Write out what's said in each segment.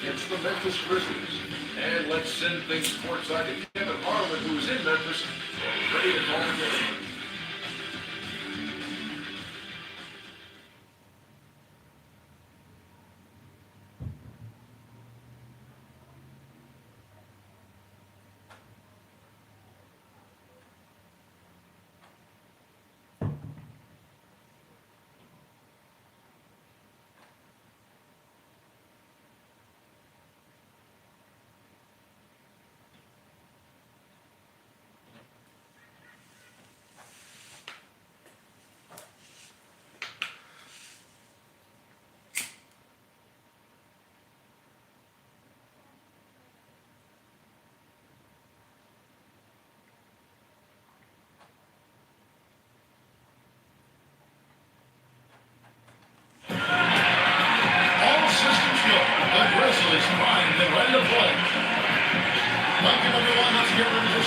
It's the Memphis Grizzlies. And let's send things courtside to Kevin Harlan, who is in Memphis, ready to call the game.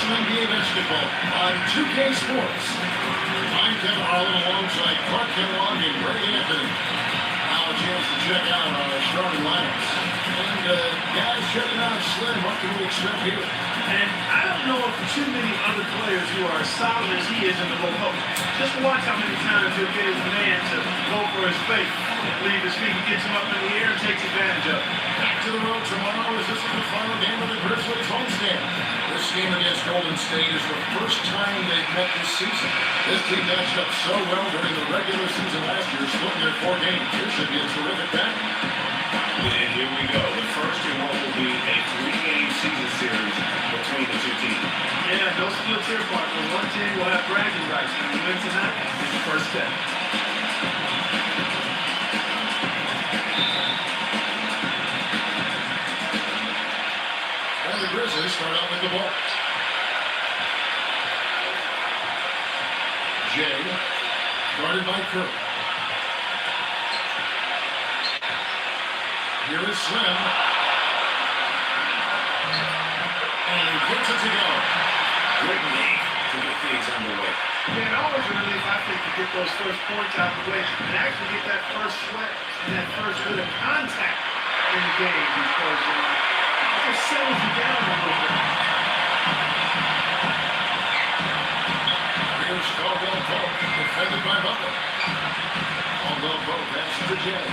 NBA basketball on 2K Sports. I'm Kevin Harlan alongside Clark Kellogg and Ray Anthony. Now a chance to check out our starting lineups. And guys, checking out Slim, what can we expect here? And I don't know of too many other players who are as solid as he is in the low post. Just watch how many times he'll get his man to go for his fake, leave his feet, gets him up in the air, and takes advantage of it. Back to the road tomorrow as this is the final game of the Grizzlies homestand. This game against Golden State is the first time they've met this season. This team matched up so well during the regular season last year, splitting their 4 games. This should be a terrific battle. And here we go. The first in what will be a 3-game season series between the two teams. Yeah, no splits here, partner. One team will have bragging rights. If you win tonight, it's the first step. And the Grizzlies start out with the ball. Jay, guarded by Kirk. Here is Slim. And he gets it to go. Great game to get things underway. Yeah, always a relief, I think, to get those first points out of the way and actually get that first sweat and that first bit of contact in the game because it just settles you down a little bit. Here's Caldwell Pope, defended by Butler. Caldwell Pope passes to Jay.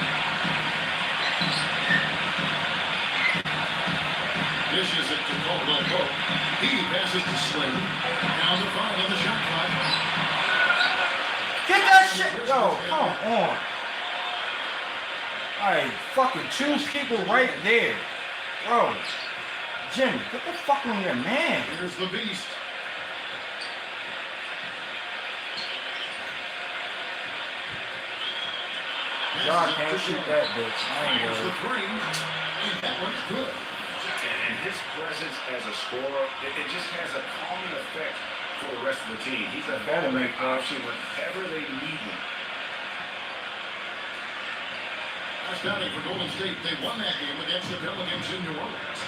Dishes it to Caldwell Pope. He passes to Slim. Down to 5 on the shot clock. Get that shit! Yo, come on. Alright, fucking choose people right there. Bro. Jimmy, get the fuck on your man. Here's the beast. Y'all can't shoot that bitch. I ain't Here's the gonna. 3. And that one's good. And his presence as a scorer, it just has a calming effect for the rest of the team. He's a Better make make option whenever they need him. Last outing for Golden State, they won that game against the Pelicans in New Orleans.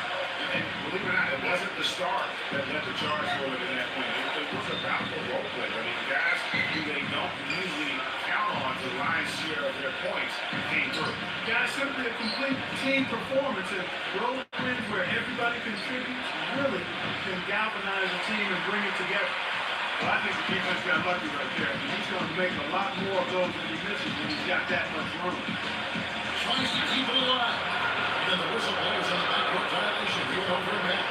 And believe it or not, it wasn't the start that led the charge forward in that point. It was about the role play. I mean, guys who they don't usually count on to lion's share of their points came through. Guys, simply a complete team performance and road wins where everybody contributes really can galvanize a team and bring it together. Well, I think the defense got lucky right there. He's going to make a lot more of those that he misses when he's got that much room. Tries to keep it alive. And the whistle blows on the backcourt violation. He went over a man.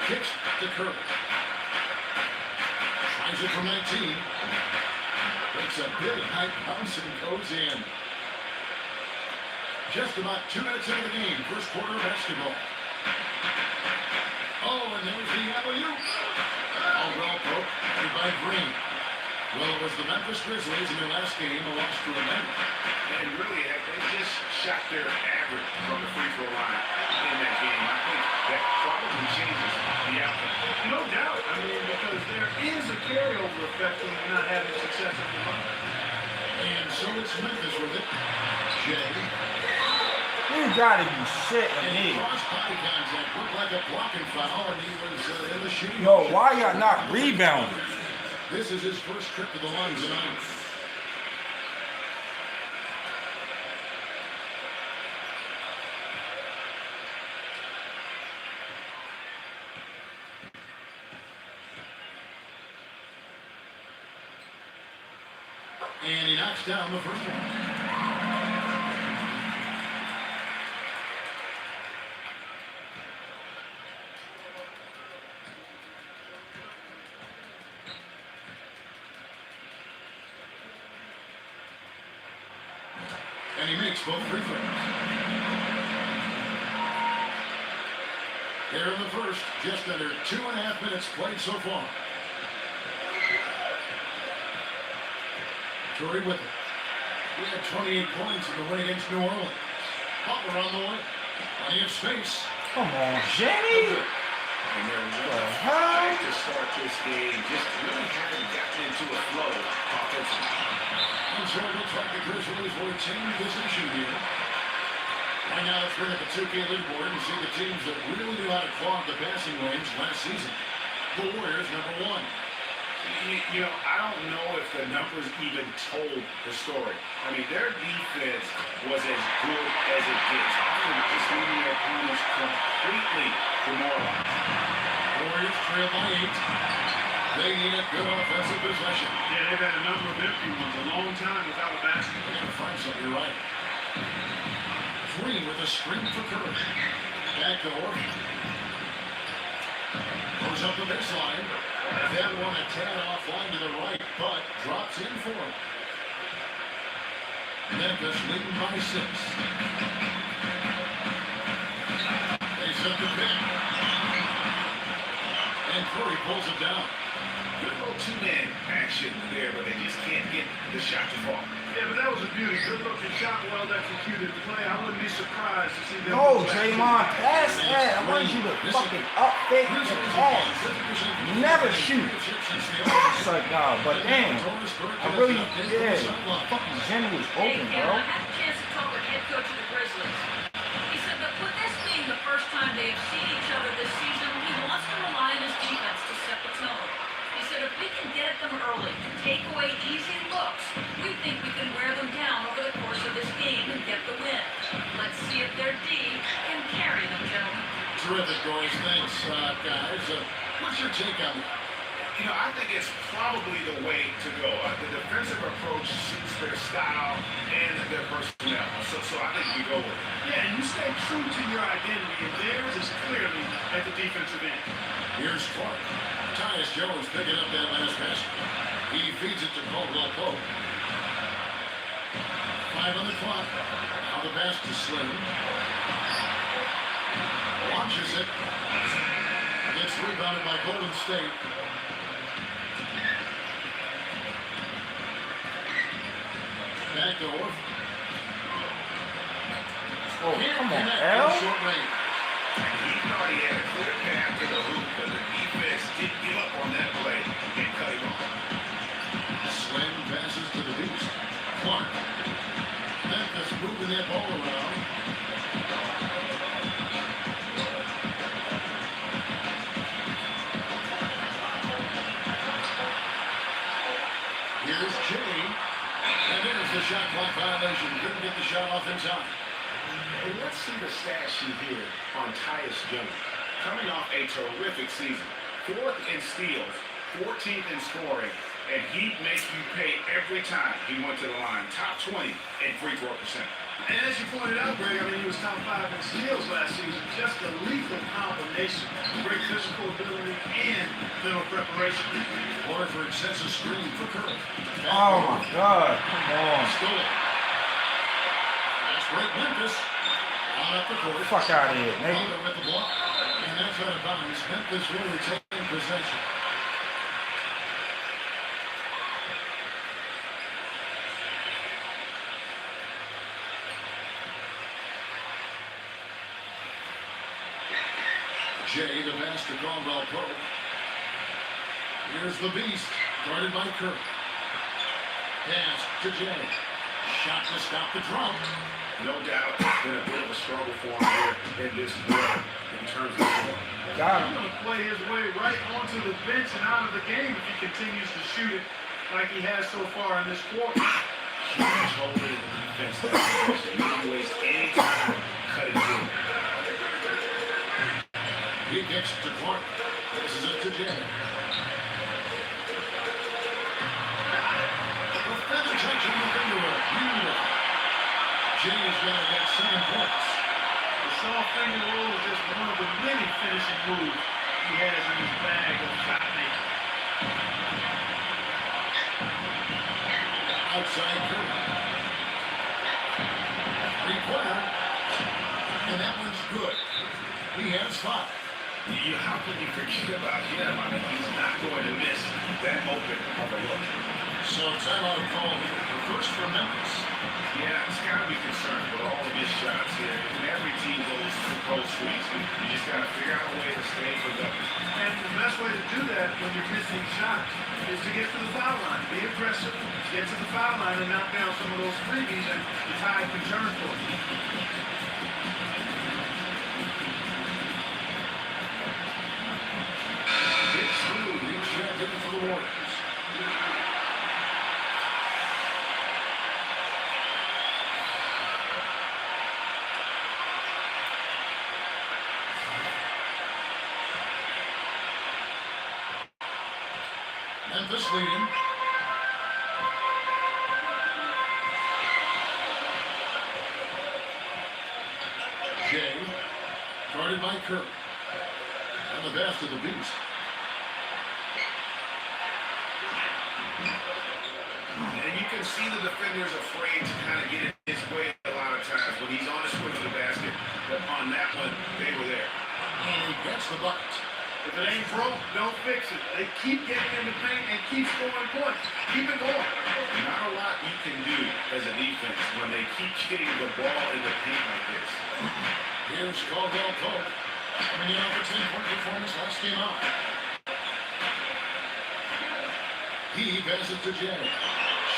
Kicks to Kirk. Tries it from 19. Makes a big high bounce and goes in. Just about 2 minutes into the game, first quarter of basketball. Oh, and there's the alley-oop. Caldwell Pope by Green. Well, it was the Memphis Grizzlies in their last game, a loss to a Memphis. And really, they just shot their average from the free throw line in that game. I think that probably changes the outcome. No doubt. I mean, because there is a carryover effect when you're not having success at the moment. And so it's Memphis with it. Jay. You gotta be shitting And me. cross body contact looked like a blocking foul, and he was in the shooting. Yo, why y'all not rebounding? This is his first trip to the line tonight. And he knocks down the first one. And he makes both free throws. Here in the first, just under 2.5 minutes played so far. Curry with it. He had 28 points in the win against New Orleans. Butler on the way. Plenty of space. Come on, Jimmy. And they're The hell? to start this game, just really haven't gotten into a flow offensively. And so it looks like the Grizzlies will retain position here. Right now, let's bring up the 2K leaderboard and see the teams that really knew how to clog the passing lanes last season. The Warriors, number 1. You know, I don't know if the numbers even told the story. I mean, their defense was as good as it gets. Often just leaving their opponents completely demoralized. Warriors trail by 8. They need a good offensive possession. Yeah, they've had a number of empty ones a long time without a basket. They're going to find something, you're right. Green with a screen for Curry. Back to Orton. Goes up the baseline. That one a tad offline to the right, but drops in for him. Memphis leading by 6. They set the pick. And Curry pulls it down. Good old two-man action there, but they just can't get the shot to fall. Yeah, but that was a beauty. Good looking shot, well executed play. I wouldn't be surprised to see them. No, Draymond, pass that. I want you to fucking up fake the pass. Never shoot. It's like, nah, but damn. I really, yeah. Fucking Jimmy was Hey, open, Kevin, bro. I had a chance to talk with head coach of the Grizzlies. He said that with this being the first time they have seen each other this season, he wants to rely on his defense to set the tone. He said if we can get at them early and take away easy looks, we think we can wear them down over the course of this game and get the win. Let's see if their D can carry them, gentlemen. Terrific, boys. Thanks, guys. What's your take on that? You know, I think it's probably the way to go. The defensive approach suits their style and their personnel. So I think we go with it. Yeah, and you stay true to your identity, and theirs is clearly at the defensive end. Here's Clark. Tyus Jones picking up that last pass. He feeds it to Caldwell Pope. 5 on the clock. Now the pass to Slim. Launches it. Gets rebounded by Golden State. Back to Orton. Oh, Can't come on, connect L. in short range. He thought he had a clear path to the hoop, but the defense didn't give up on that play and cut him off. Slam passes to the beast. Clark. Memphis moving that ball around. Here's Jimmy. And there's the shot clock violation. Couldn't get the shot off in time. And let's see the stat sheet here on Tyus Jones. Coming off a terrific season. 4th in steals, 14th in scoring, and he'd make you pay every time he went to the line. Top 20 in free throw percent. And as you pointed out, Greg, I mean, he was top 5 in steals last season. Just a lethal combination. Great physical ability and mental preparation. Horford sets a screen for Curry. Oh my God, come on. Stole it. That's great Memphis. On up the court. Fuck out of here, nigga. Butler with the block. And that's out of bounds. Memphis will retain possession. Jay, the pass to Caldwell Pope. Here's the beast, guarded by Kirk. Pass to Jay. Shot to stop the drop. No doubt, been a bit of a struggle for him here in this quarter in terms of scoring. Got He's him. going to play his way right onto the bench and out of the game if he continues to shoot it like he has so far in this quarter. Huge hole in the defense. You don't waste any time cutting through. He gets to Clark. This is it to Jay. The feather touch on the finger roll. Beautiful. Jay's going to get 7 points. The soft finger roll is just one of the many finishing moves he has in his bag of shot making. Outside Curry. Three-pointer. And that one's good. He has 5. How can you forget about him? I mean, he's not going to miss that open of a look. So timeout call here. The first for Memphis. Yeah, it's got to be concerned with all of his shots here. And every team goes to cold streaks. You just got to figure out a way to stay productive. And the best way to do that when you're missing shots is to get to the foul line. Be aggressive, get to the foul line and knock down some of those freebies and the Tide can turn for you. It's through. He's shot hitting for the Warriors. Memphis leading. Jay, guarded by Curry. On the back of the beast. And you can see the defender's afraid to kind of get in his way a lot of times when he's on the swing of the basket. But on that one, they were there. And he gets the bucket. If it ain't broke, don't fix it. They keep getting in the paint and keep scoring points. Keep it going. Not a lot you can do as a defense when they keep getting the ball in the paint like this. Here's Caldwell Pope. Coming in for 10-point performance last game out. He passes to Jay.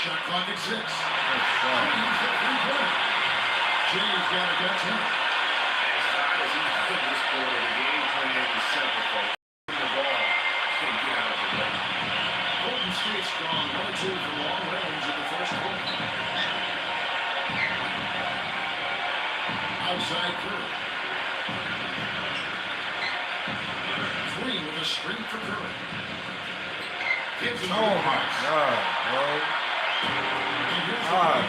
Shot clock at 6. He's got 3-point. Jay's got a gut 10. As high as he's put this quarter, the game plan is simple, folks. The ball can't get out of the way. Golden State's gone 1-2 from long range in the first quarter. Outside Curry. 3 with a streak for Curry. Gives him Oh my God, bro. God.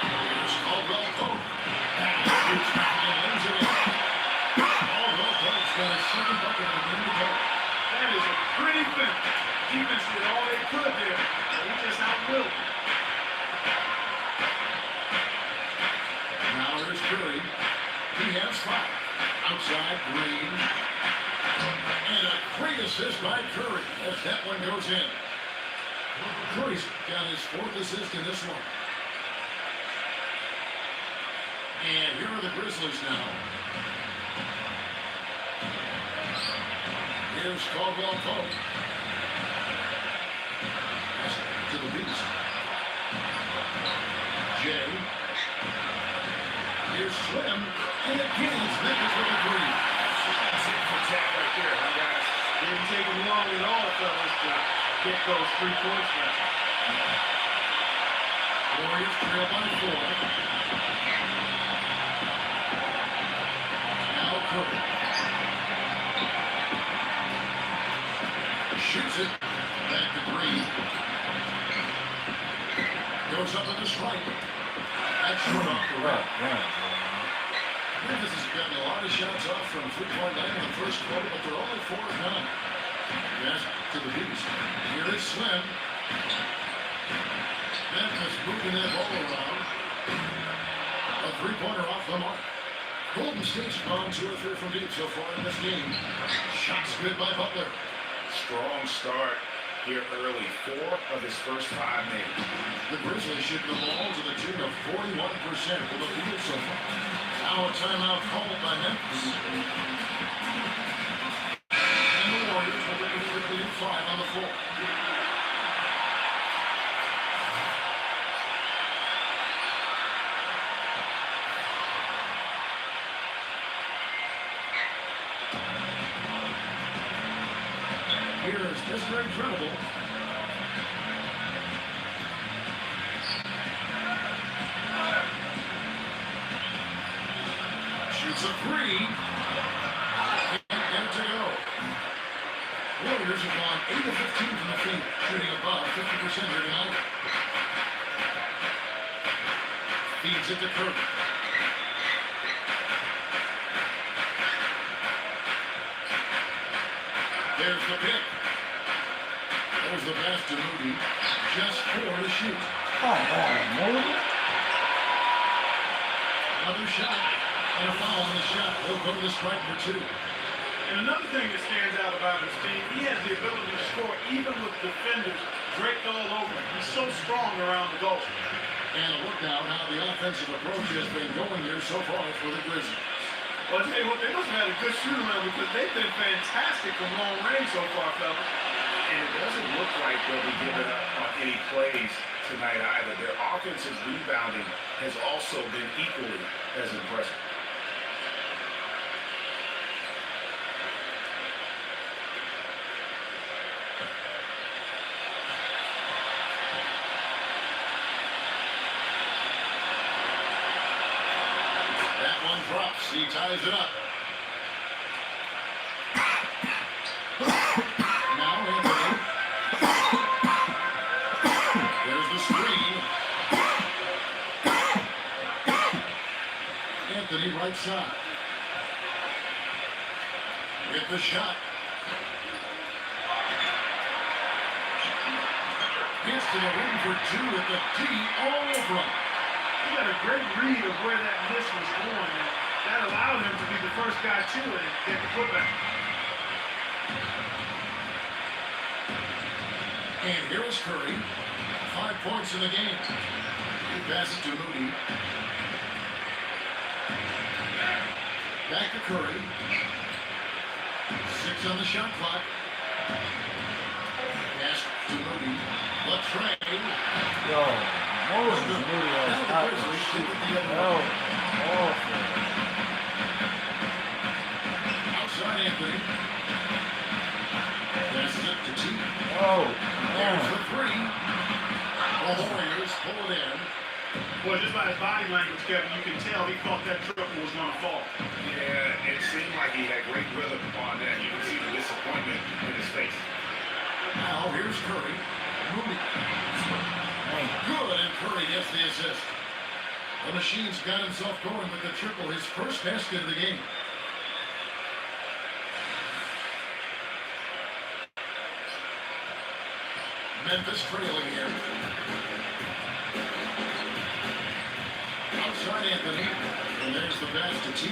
Here's Caldwell Pope. Shoots back and lays it in. Caldwell Pope's got a second bucket at the end of the game. That is a pretty finish. Defense did all they could there, but he just outwilled. Now there's Curry. He has 5. Outside Green. And a great assist by Curry as that one goes in. Curry's got his 4th assist in this one. And here are the Grizzlies now. Here's Caldwell Pope. To the beast. Jay. Here's Slim. And again, it's Memphis with a 3. That's it for Tech right there, huh, guys? Didn't take him long at all, fellas, to get those 3 points back. Warriors trail by 4. Now Curry. Shoots it. Back to Green. Goes up with the strike. That's short off the rack. Memphis has gotten a lot of shots off from 3-point line in the first quarter, but they're only 4 of 9. Yes, to the beast. Here is Slim. Memphis moving that ball around. A 3-pointer off the mark. Golden State's gone 2 or 3 from deep so far in this game. Shots good by Butler. Strong start here early. 4 of his first 5 made. The Grizzlies shooting the ball to the tune of 41% for the field so far. Now a timeout called by Memphis. And the Warriors are looking quickly at 5 on the floor. Here is Mr. Incredible. Shoots a three. Can't get it to go. Warriors have gone 8 of 15 from the field, shooting above 50% here tonight. Feeds it to Curry. There's the pick. There's the pass to Moody. Just 4 to shoot. Come on, Moody. Another shot. And a foul on the shot. He'll go to the strike for 2. And another thing that stands out about his team, he has the ability to score even with defenders draped all over him. He's so strong around the goal. And a look now how the offensive approach has been going here so far for the Grizzlies. Well, I tell you what, they must have had a good shoot around because they've been fantastic from long range so far, fellas. And it doesn't look like they'll be giving up on any plays tonight either. Their offensive rebounding has also been equally as impressive. That one drops. He ties it up. Now Anthony. There's the screen. Anthony right side. Get the shot. Gets to the rim for 2 at the D all over him. He got a great read of where that miss was going, and that allowed him to be the first guy to it and get the putback. And here is Curry. 5 points in the game. He passes to Moody. Back to Curry. 6 on the shot clock. Pass to Moody. But Trey. Yo, Moses Moody has got to shoot. No, awful. Outside Anthony. Passes it to T. Oh, There's man. the 3. The Warriors pull it in. Boy, just by his body language, Kevin, you can tell he thought that triple was going to fall. Yeah, it seemed like he had great rhythm on that. You can see the disappointment in his face. Now here's Curry. Moody. Good, and Curry gets the assist. The Machine's got himself going with the triple, his first basket of the game. Memphis trailing here. Outside Anthony, and there's the pass to T.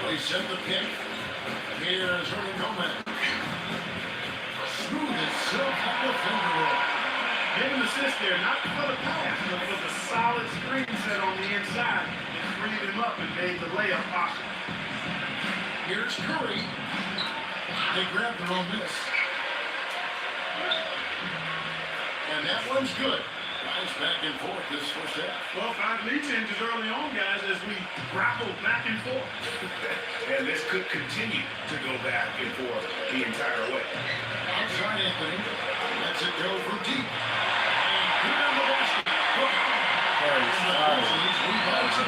They set the pick. Here's Hernan Gomez. Smooth as silk on the finger roll. Gave him assist there, not for the pass, but it was a solid screen set on the inside and freed him up and made the layup possible. Here's Curry. They grab their own miss. And that one's good. Guys back and forth this first half. Well, 5 lead changes early on, guys, as we grapple back and forth. And this could continue to go back and forth the entire way. Outside Anthony. Lets it go from deep. And put on the basket. Very solid. That's a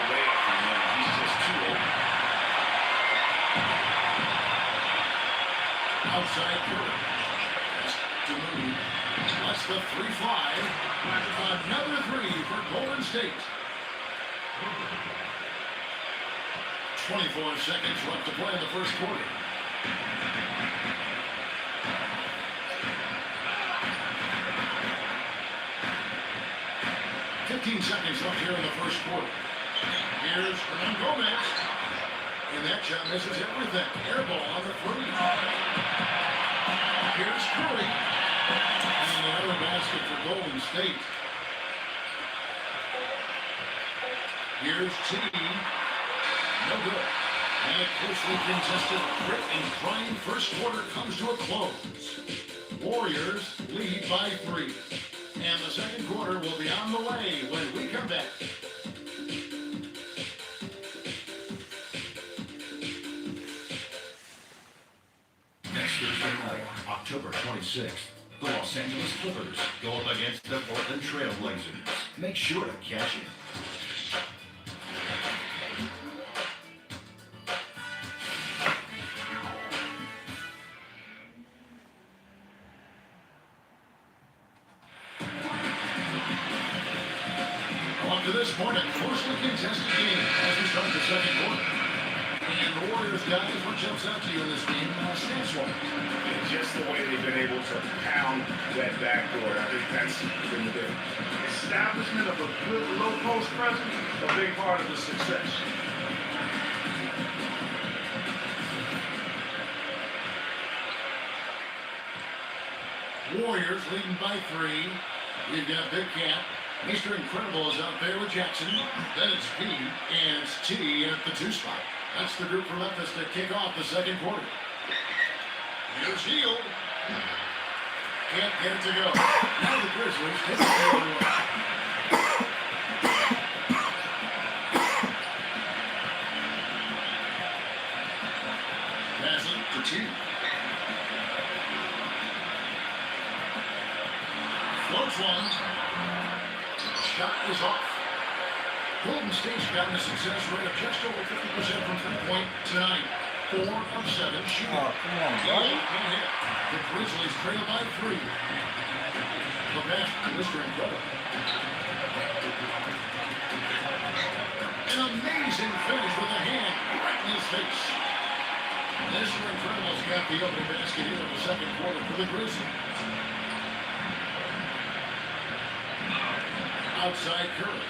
layup for him. He's just too open. Outside Curry. That's to Moody. That's the 3 fly. Another 3 for Golden State. 24 seconds left to play in the first quarter. Seconds left here in the first quarter. Here's Hernan Gomez. And that shot misses everything. Air ball on the 3. Here's Curry. And another basket for Golden State. Here's T. No good. And a closely contested, grit and trying first quarter comes to a close. Warriors lead by 3. And the second quarter will be on the way when we come back. October 26th, the Los Angeles Clippers go up against the Portland Trail Blazers. Make sure to catch it. Up to this point, a closely contested game as we start the second quarter. And the Warriors, guys, what jumps out to you in this game, stats-wise? Just the way they've been able to pound that backdoor. I think that's been the difference. Establishment of a good low post presence, a big part of the success. Warriors leading by 3. We've got Big Cat. Mr. Incredible is out there with Jackson. Then it's P and it's T at the 2 spot. That's the group from Memphis to kick off the second quarter. Here's Hield. Can't get it to go. Now the Grizzlies take it the other way. Pass it to T. Floats one. Shot is off. Golden State's gotten a success rate of just over 50% from three-point tonight. 4 of 7 shooting. Oh, come on, buddy. The Grizzlies trail by 3. The pass to Mr. Incredible. An amazing finish with a hand right in his face. Mr. Incredible's got the opening basket here in the second quarter for the Grizzlies. Outside Curry.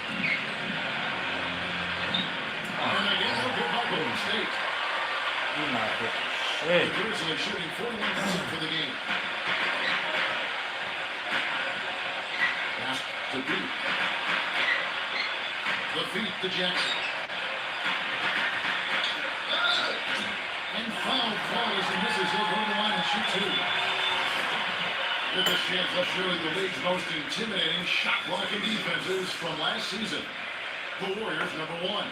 And again, no good by Golden State. You're not The shit. Grizzlies shooting 41% for the game. Pass to B. The feet to Jackson. And foul falls and misses. He'll go to the line and shoot 2. With this chance of surely the league's most intimidating shot-blocking defenses from last season. The Warriors, number 1.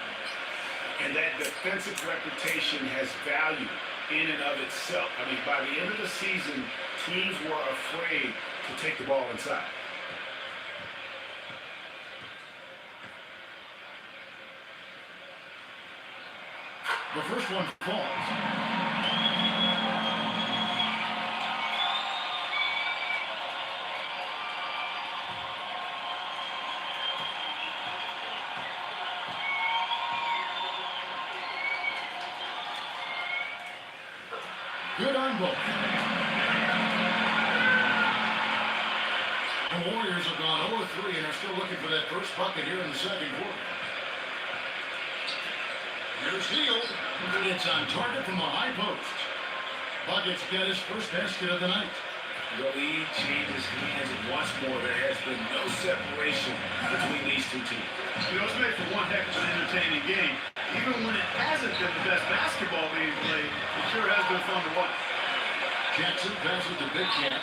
And that defensive reputation has value in and of itself. I mean, by the end of the season, teams were afraid to take the ball inside. The first one falls. Good on both. The Warriors have gone 0-3 and are still looking for that first bucket here in the second quarter. Here's Hield. It's on target from the high post. Bucket's got his first basket of the night. The lead changes hands once more. There has been no separation between these two teams. You know, it's made for one heck of an entertaining game. Even when it hasn't been the best basketball being played, it sure has been fun to watch. Jackson passes to Big Cat.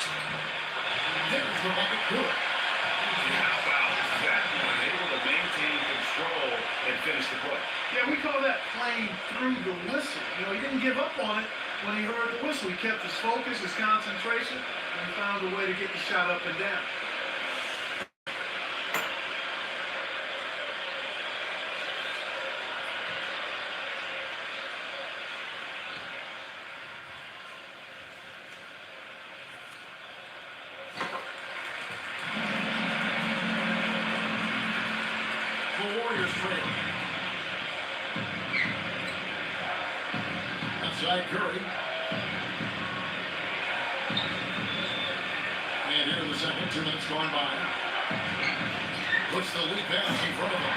There's the bucket good. How about that one? Able to maintain control and finish the play. Yeah, we call that playing through the whistle. You know, he didn't give up on it when he heard the whistle. He kept his focus, his concentration, and found a way to get the shot up and down. The Warriors trail. Outside Curry. And here in the second, 2 minutes gone by. Puts the lead pass in front of him.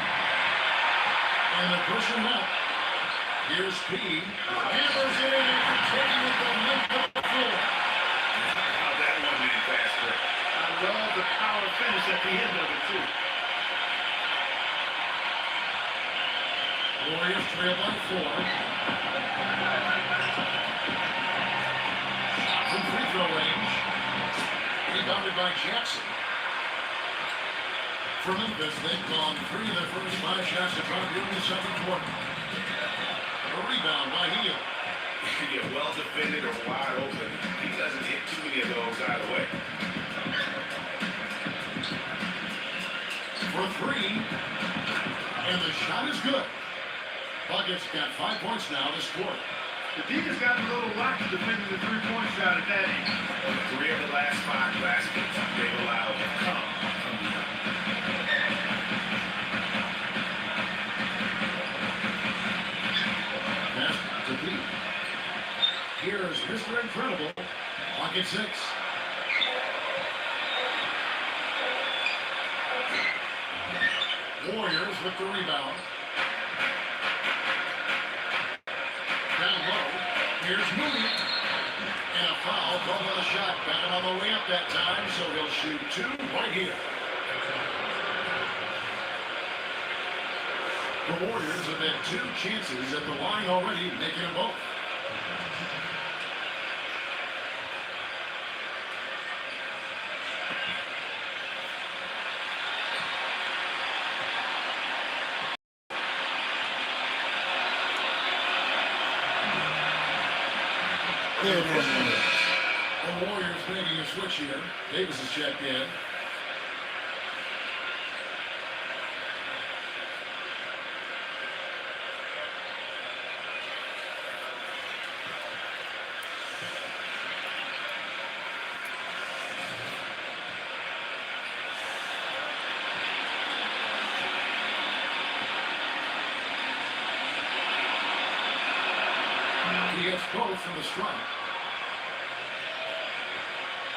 And they're pushing up. Here's P. Hammers it in and taking it the length of the floor. How that one man faster. I love the power finish at the end of it, too. Warriors trail by 4. Shot from free throw range. Rebounded by Jackson. For Memphis, they've gone 3 of their first 5 shots to drop here in the second quarter. A rebound by Hield. Yeah, well defended or wide open. He doesn't hit too many of those either way. For three. And the shot is good. Buckets got 5 points now this quarter. The defense got a little lax defending the three-point shot at that end. 3 of the last 5 baskets they've allowed to come from behind. Pass to Pete. Here's Mr. Incredible. Pocket 6. Warriors with the rebound. Down low. Here's Moody. And a foul called on the shot. Back on the way up that time, so he'll shoot 2 right here. The Warriors have had 2 chances at the line already, making them both. The Warriors making a switch here. Davis is checked in. He gets both from the strike.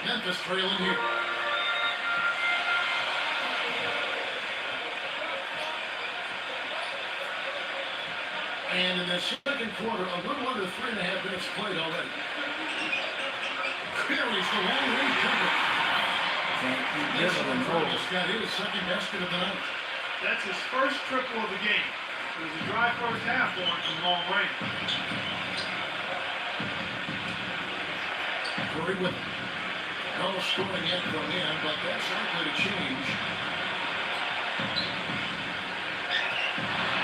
Memphis trailing here. And in the second quarter, a little under 3.5 minutes played already. Carries the long-range cover. Incredible's got his second basket of the night. That's his first triple of the game. It was a dry first half for him from long range. Curry with it. No scoring yet from him, but that's likely to change.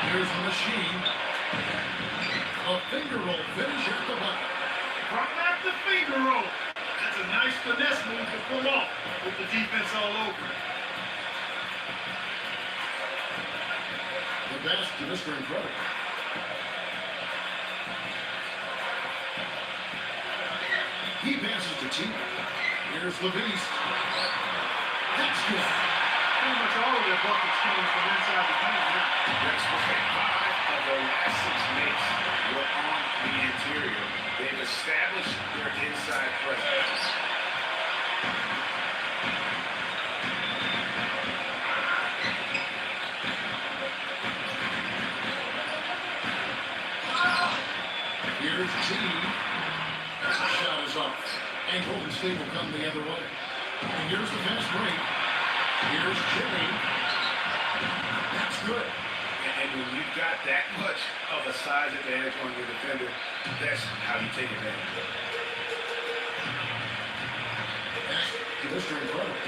Here's the machine. A finger roll finish at the bucket. Brought back the finger roll. That's a nice finesse move to pull off with the defense all over. The best to Mr. Incredible. He passes to T. Here's the beast. That's good. Pretty much all of their buckets coming from inside the paint now. That's right. 5 of the last 6 minutes were on the interior. They've established their inside presence. Here's T. Shot is up. And Golden State will come the other way. And here's the fast break. Here's Jimmy. That's good. And when you've got that much of a size advantage on your defender, that's how you take advantage of it. That's to Mr. Incredible.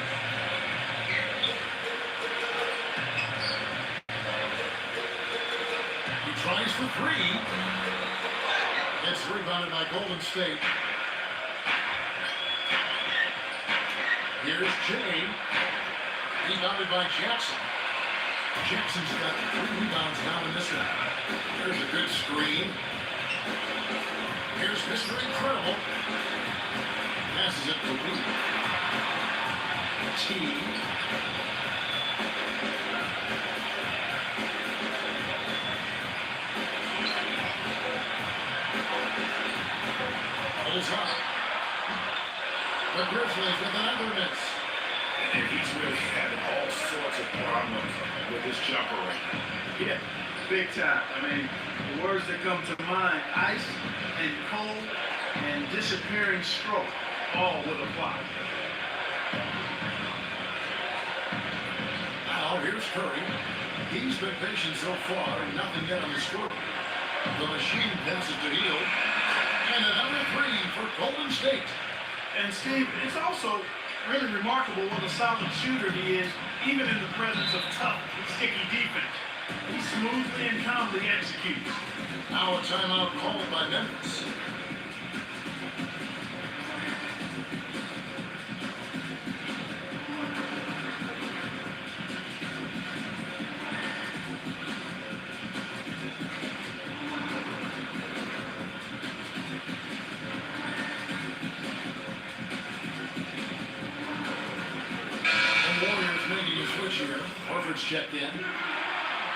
He tries for 3. It's rebounded by Golden State. Here's Jimmy. Rebounded by Jackson. Jackson's got 3 rebounds now in this one. There's a good screen. Here's Mr. Incredible. Passes it to Lee. T. Pulls up. The Grizzlies with another miss. And he's really having all sorts of problems with his jumper right now. Yeah, big time. I mean, the words that come to mind, ice and cold and disappearing stroke, all would apply. Now here's Curry. He's been patient so far, nothing yet on the score. The machine passes to Hill. And another 3 for Golden State. And Steve, it's also really remarkable what a solid shooter he is, even in the presence of tough, sticky defense. He smoothly and calmly executes. Now a timeout called by Memphis. here. Horford's checked in.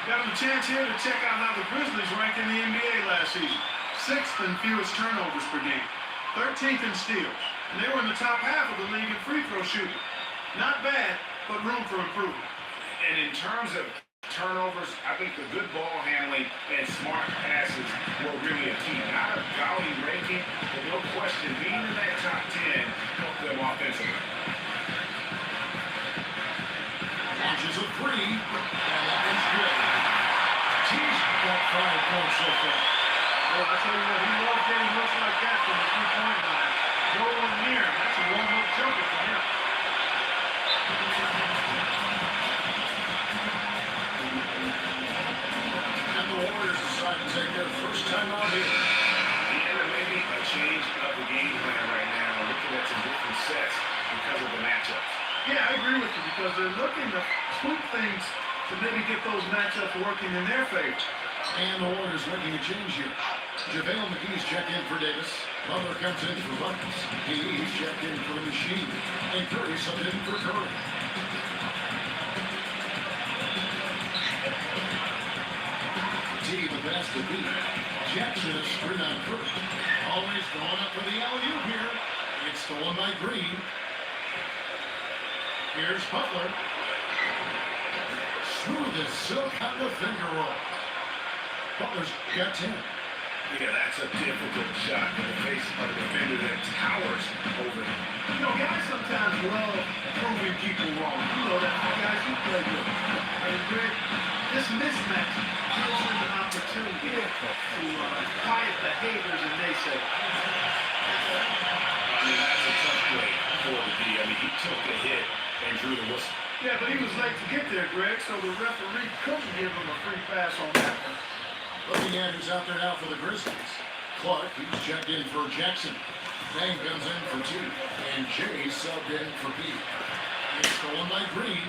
Got him a chance here to check out how the Grizzlies ranked in the NBA last season. 6th in fewest turnovers per game. 13th in steals. And they were in the top half of the league in free throw shooting. Not bad, but room for improvement. And in terms of turnovers, I think the good ball handling and smart passes were really a key. Not a gaudy ranking, but no question, being in that top 10 helped them offensively. Launches a three, and that one's good. He's got 5 points so far. Well, I tell you what, he loves getting looks like that from the three-point line. No one near him. That's a warm-up jumper for him. And the Warriors decide to take their first time out here. Yeah, there may be a change of the game plan right now, looking at some different sets because of the matchups. Yeah, I agree with you because they're looking to tweak things to maybe get those matchups working in their favor. And the Warriors making a change here. JaVale McGee's checked in for Davis. Butler comes in for Buckets. He's checked in for the Machine. And Curry subbed in for Curry. T the pass to B. Jackson is screen on Curry. Always going up for the alley-oop here. It's stolen by Green. Here's Butler. Smooth as silk on the finger roll. Butler's got 10. Yeah, that's a difficult shot in the face of a defender that towers over him. You know, guys sometimes love proving people wrong. You know that for guys you play with. I agree. This mismatch gives them an opportunity to quiet the haters and naysayers. I mean, that's a tough play for the D. I mean, he took the hit and drew the whistle. Yeah, but he was late to get there, Greg, so the referee couldn't give him a free pass on that one. Looking at who's out there now for the Grizzlies. Clark, he's checked in for Jackson. Bang comes in for T. And Jay subbed in for B. It's stolen by Green.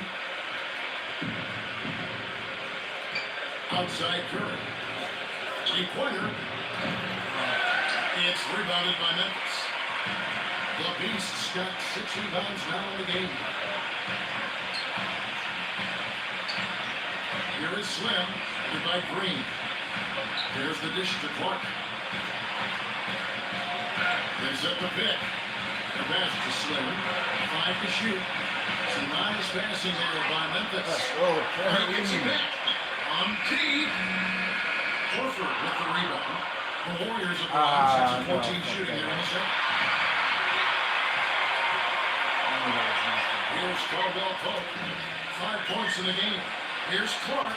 Outside Curry. A pointer. It's rebounded by Memphis. The Beast's got 6 rebounds now in the game. Here is Slim, headed by Green. There's the dish to Clark. They set the pick. The pass to Slim. 5 to shoot. Some nice passing there by Memphis. He gets it back. On T. Horford with the rebound. The Warriors are on 6-14 shooting here in the second. Here's Caldwell Pope. 5 points in the game. Here's Clark.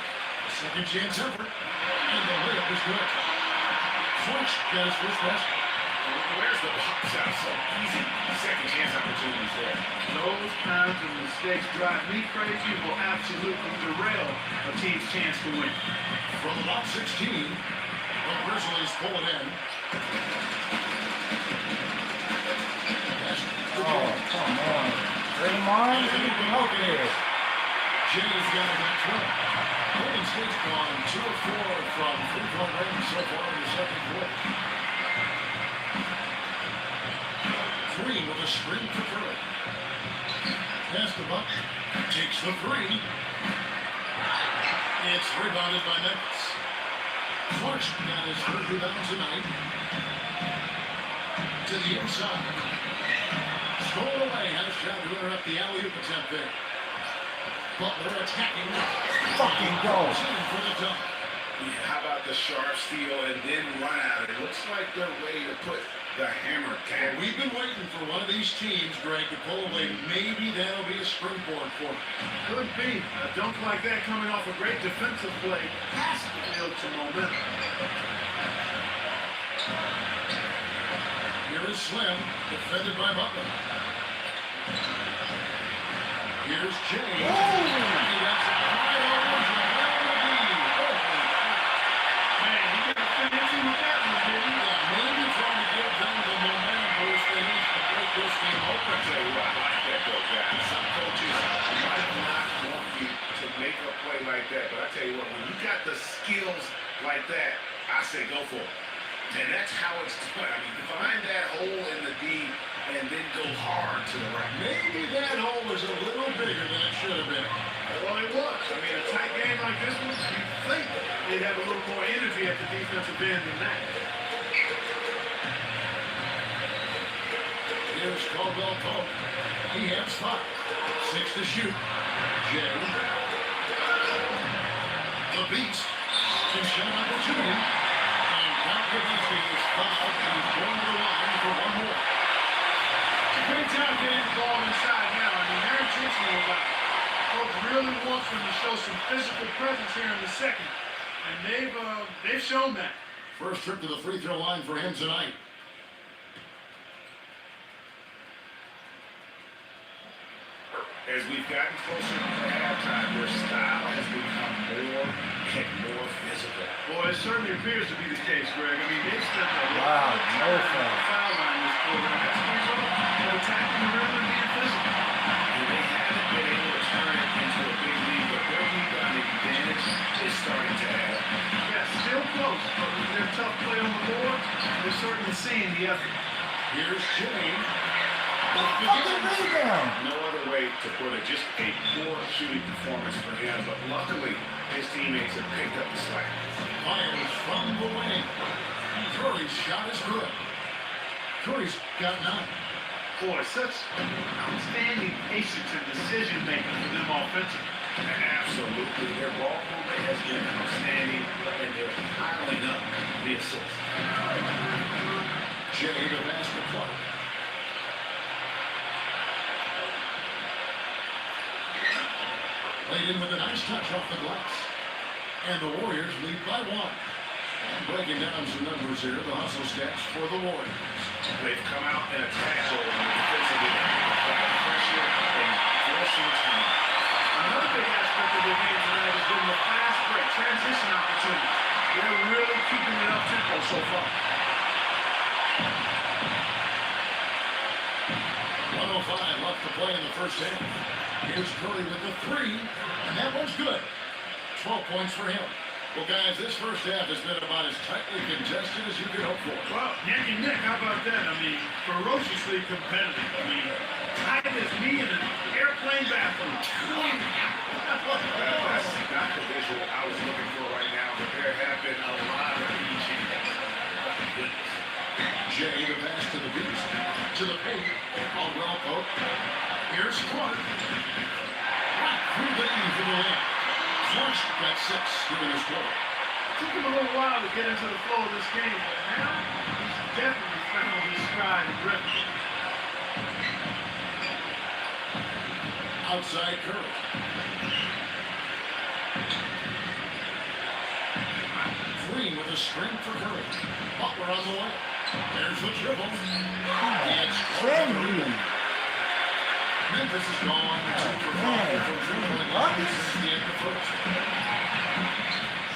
Second chance effort. And the layup is good. Fletch got his first basket. Where's the pop shot? So easy. Second chance opportunities there. Those kinds of mistakes drive me crazy and will absolutely derail a team's chance to win. From about 16, the Grizzlies pull it in. Oh, come on. Draymond, you can help here. Jay's got him at 12. Golden State's gone 2 of 4 from free-throw range so far in the second quarter. Green with a screen for Curry. Pass to Buck. Takes the 3. It's rebounded by Memphis. Clark's got his 3rd rebound tonight. To the inside. Stole away. Had a shot to interrupt the alley-oop attempt there. Butler attacking. Fucking go. For the dunk. Yeah, how about the sharp steal and then run out? It looks like they're ready to put the hammer down. We've been waiting for one of these teams, Greg, to pull away. Maybe that'll be a springboard for them. Could be. A dunk like that coming off a great defensive play has to build some momentum. Here is Slim, defended by Butler. Here's Jay. He has it right over JaVale McGee. Man, he got to fit into with that one, didn't he? Yeah, maybe trying to give them the momentum boost they need to break this game open. I tell you what, I like that though, guys. Some coaches might not want you to make a play like that, but I tell you what, when you got the skills like that, I say go for it. And that's how it's done. I mean, find that hole in the D and then go hard to the right. Maybe that hole is a little bigger than it should have been. Well, it was. I mean, a tight game like this one, you'd think they'd have a little more energy at the defensive end than that. Here's Caldwell Pope. He has 5. 6 to shoot. Jay. The Beast. His shot opportunity. And Cal Kibinski is fouled, and he's going to the line for one more. Great job getting the ball inside now. I mean, they're intentional about it. Coach really wants them to show some physical presence here in the second. And they've shown that. First trip to the free throw line for him tonight. As we've gotten closer to halftime, their style has become more and more physical. Boy, it certainly appears to be the case, Greg. I mean, they've spent a Wow, lot of no time foul. on the foul line this quarter. And that's the result. They're attacking the rim and being physical. And they haven't been able to turn it into a big lead, but their rebound advantage is starting to add up. Yeah, still close, but with their tough play on the board, they're certainly seeing the effort. Here's Jay. Fucking rebound. No other way to put it, just a poor shooting performance for him, but luckily his teammates have picked up the slack. Fires from the wing. Curry's shot is good. Curry's got 9. Boy, such outstanding patience and decision making for them offensively. And absolutely, their ball movement has been outstanding, and they're piling up the assists. Jay to basket Clark. Laid in with a nice touch off the glass. And the Warriors lead by 1. And breaking down some numbers here, the hustle stats for the Warriors. They've come out in a tackle defensively, applying pressure and forcing time. Another big aspect of their game tonight has been the fast break transition opportunity. They're really keeping it up tempo so far. 1:05 left to play in the first half. Here's Curry with the 3, and that one's good. 12 points for him. Well, guys, this first half has been about as tightly congested as you could hope for. Well, neck and neck, how about that? I mean, ferociously competitive. I mean, tight as me in an airplane bathroom. That's not the visual I was looking for right now, but there have been a lot of easy. Goodness. Jay, the pass to the Beast. To the paint. Caldwell Pope. Here's Clark. Right through the E for the win. Clark's got 6 here in this quarter. It took him a little while to get into the flow of this game, but now he's definitely found his stride and rhythm. Outside Curry. Green with a string for Curry. Butler on the way. There's the dribble. It's Trendy. Memphis is gone. 2 for 5 from dribbling. This is the end of the first.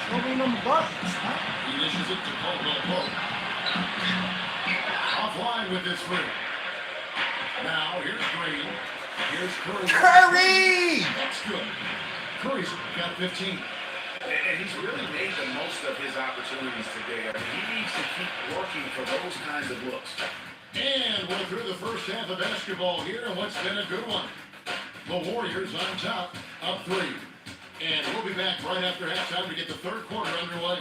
Show me them buckets, huh? He dishes it to Caldwell Pope. Offline with this three. Now here's Green. Here's Curry. Curry! That's good. Curry's got 15. And he's really made the most of his opportunities today. I mean, he needs to keep working for those kinds of looks. And we're through the first half of basketball here, and what's been a good one. The Warriors on top, up 3. And we'll be back right after halftime to get the third quarter underway.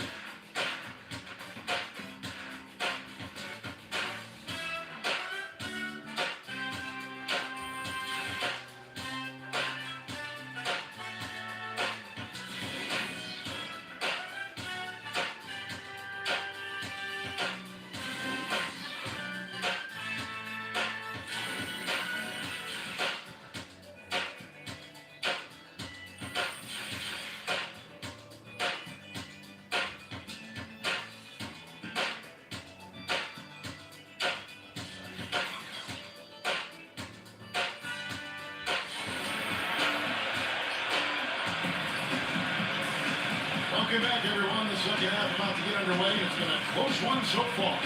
Welcome back, everyone. The second half about to get underway. It's been a close one so far.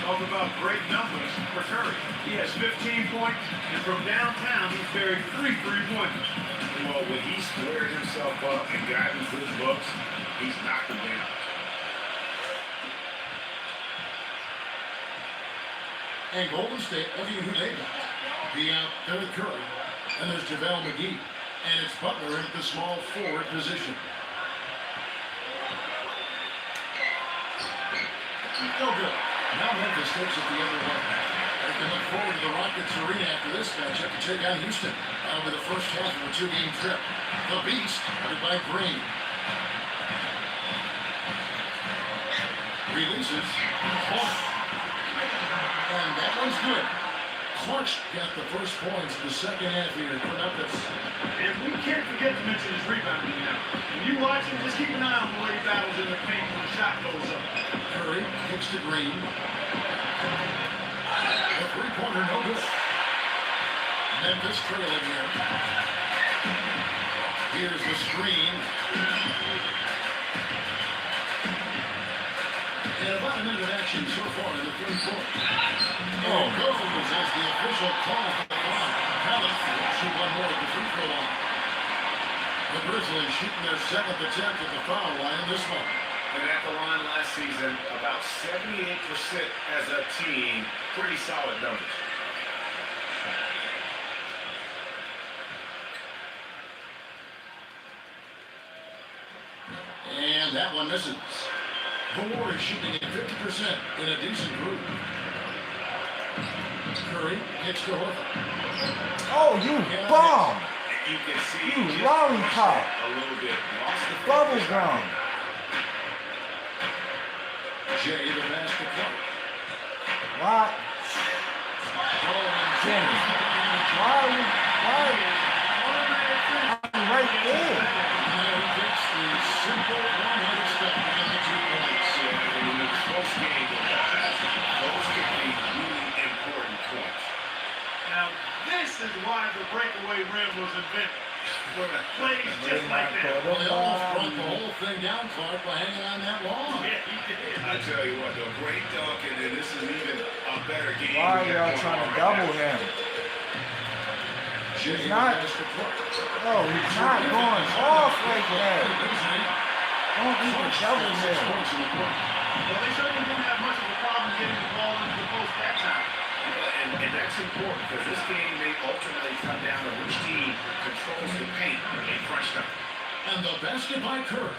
Talk about great numbers for Curry. He has 15 points, and from downtown, he's buried 3 3-pointers. Well, when he squared himself up and got into his books, he's knocked him down. And Golden State, look at who they got. The third Curry. And there's JaVale McGee. And it's Butler in the small forward position. No good. Now Memphis takes it the other way. They can look forward to the Rockets arena after this matchup to take on Houston. That'll be the first half of a two-game trip. The Beast, headed by Green. Releases. Clark. And that one's good. Clark's got the first points in the second half here for Memphis. And we can't forget to mention his rebounding now. When you watch him, just keep an eye on the way he battles in the paint when the shot goes up. Curry kicks to Green. The three-pointer, no good. Memphis trailing here. Here's the screen. And about a minute of action so far in the third quarter. Oh, goes as the official call for the line. Palace will shoot one more at the free throw line. The Grizzlies shooting their second attempt at the foul line this one. And at the line last season, about 78% as a team. Pretty solid numbers. And that one misses. The Warriors shooting at 50% in a decent group. Curry gets to Horford. Oh, you bomb! You can see You just lollipop. a little bit. Lost the Bubble focus. gum. Jay the pass to Clark. Why? Jimmy. Why? I'm right there. Now he gets the simple one-handed step to get the 2 points. In the close game, those could be really important points. Now, this is why the breakaway rim was invented. For plays just like that. Well, they almost brought the whole thing down, Clark, by hanging on that long. Yeah, he did. I tell you what, though, great dunk, and then this is even a better game. Why are y'all trying to double him? Jay He's not. the pass to Clark. No, he's not going off like that. Don't even double him. Points in the quarter. Well, they certainly didn't have much of a problem getting the ball into the post that time. And that's important because this game may ultimately come down to which team controls the paint in crunch time. And the basket by Curry.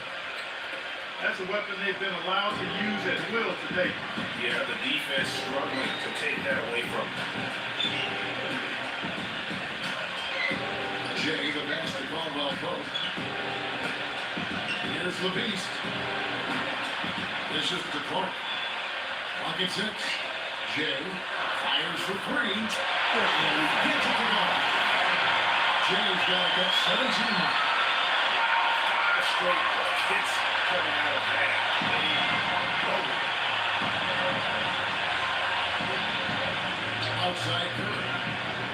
That's a weapon they've been allowed to use at will today. Yeah, the defense struggling to take that away from them. Jay the pass to Caldwell Pope. Here's the Beast. This is to Clark. Pocket 6. Jay fires for 3. And he gets it to go. Jay's got to get 17. 5 straight hits coming out of that. Outside Curry.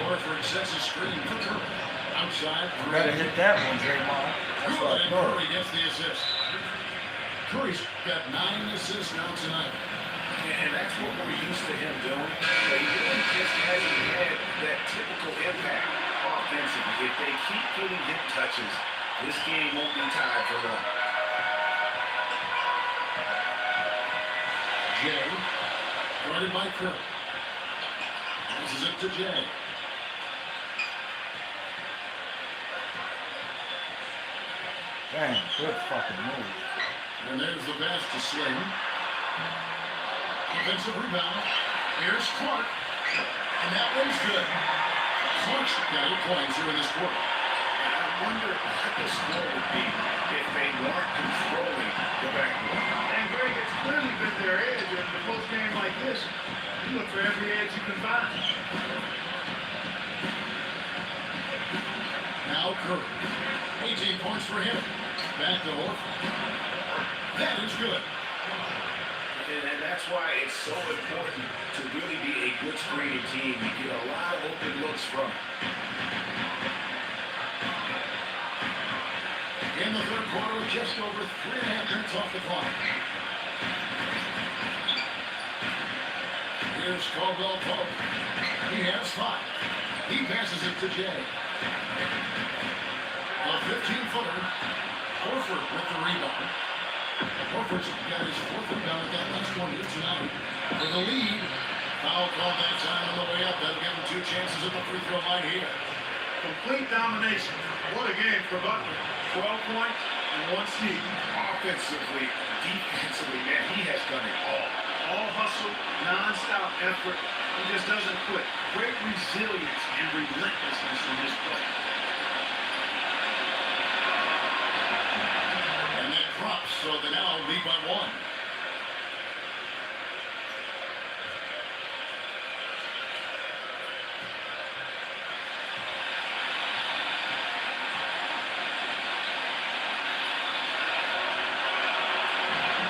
Horford sets a screen for Curry. Outside. You better hit that one, Draymond. That's what I And thought. Curry gets the assist. Curry's got 9 assists now tonight. And that's what we're used to him doing. But he really just hasn't had that typical impact offensively. If they keep getting hit touches, this game won't be tied for long. Jay, guarded by Curry. Passes it to Jay. Damn, good fucking move. And there's the pass to Slayton. Defensive rebound. Here's Clark. And that one's good. Clark's got 8 points here in this quarter. And I wonder what the score would be if they weren't controlling the backcourt. And Greg, it's clearly been their edge in a close game like this. You look for every edge you can find. Now Curry. 18 points for him. Back to Horford. That is good. And that's why it's so important to really be a good screening team. You get a lot of open looks from it. In the third quarter, just over 3.5 minutes off the clock. Here's Caldwell Pope. He has 5. He passes it to Jay. A 15-footer. Horford with the rebound. Horford's got his 4th rebound at that last one here tonight. For the lead. Foul call that time on the way up. That'll give him 2 chances at the free throw line here. Complete domination. What a game for Butler. 12 points and 1 steal. Offensively, defensively, man, he has done it all. All hustle, non-stop effort. He just doesn't quit. Great resilience and relentlessness in this play. And that drops, so they now lead by 1.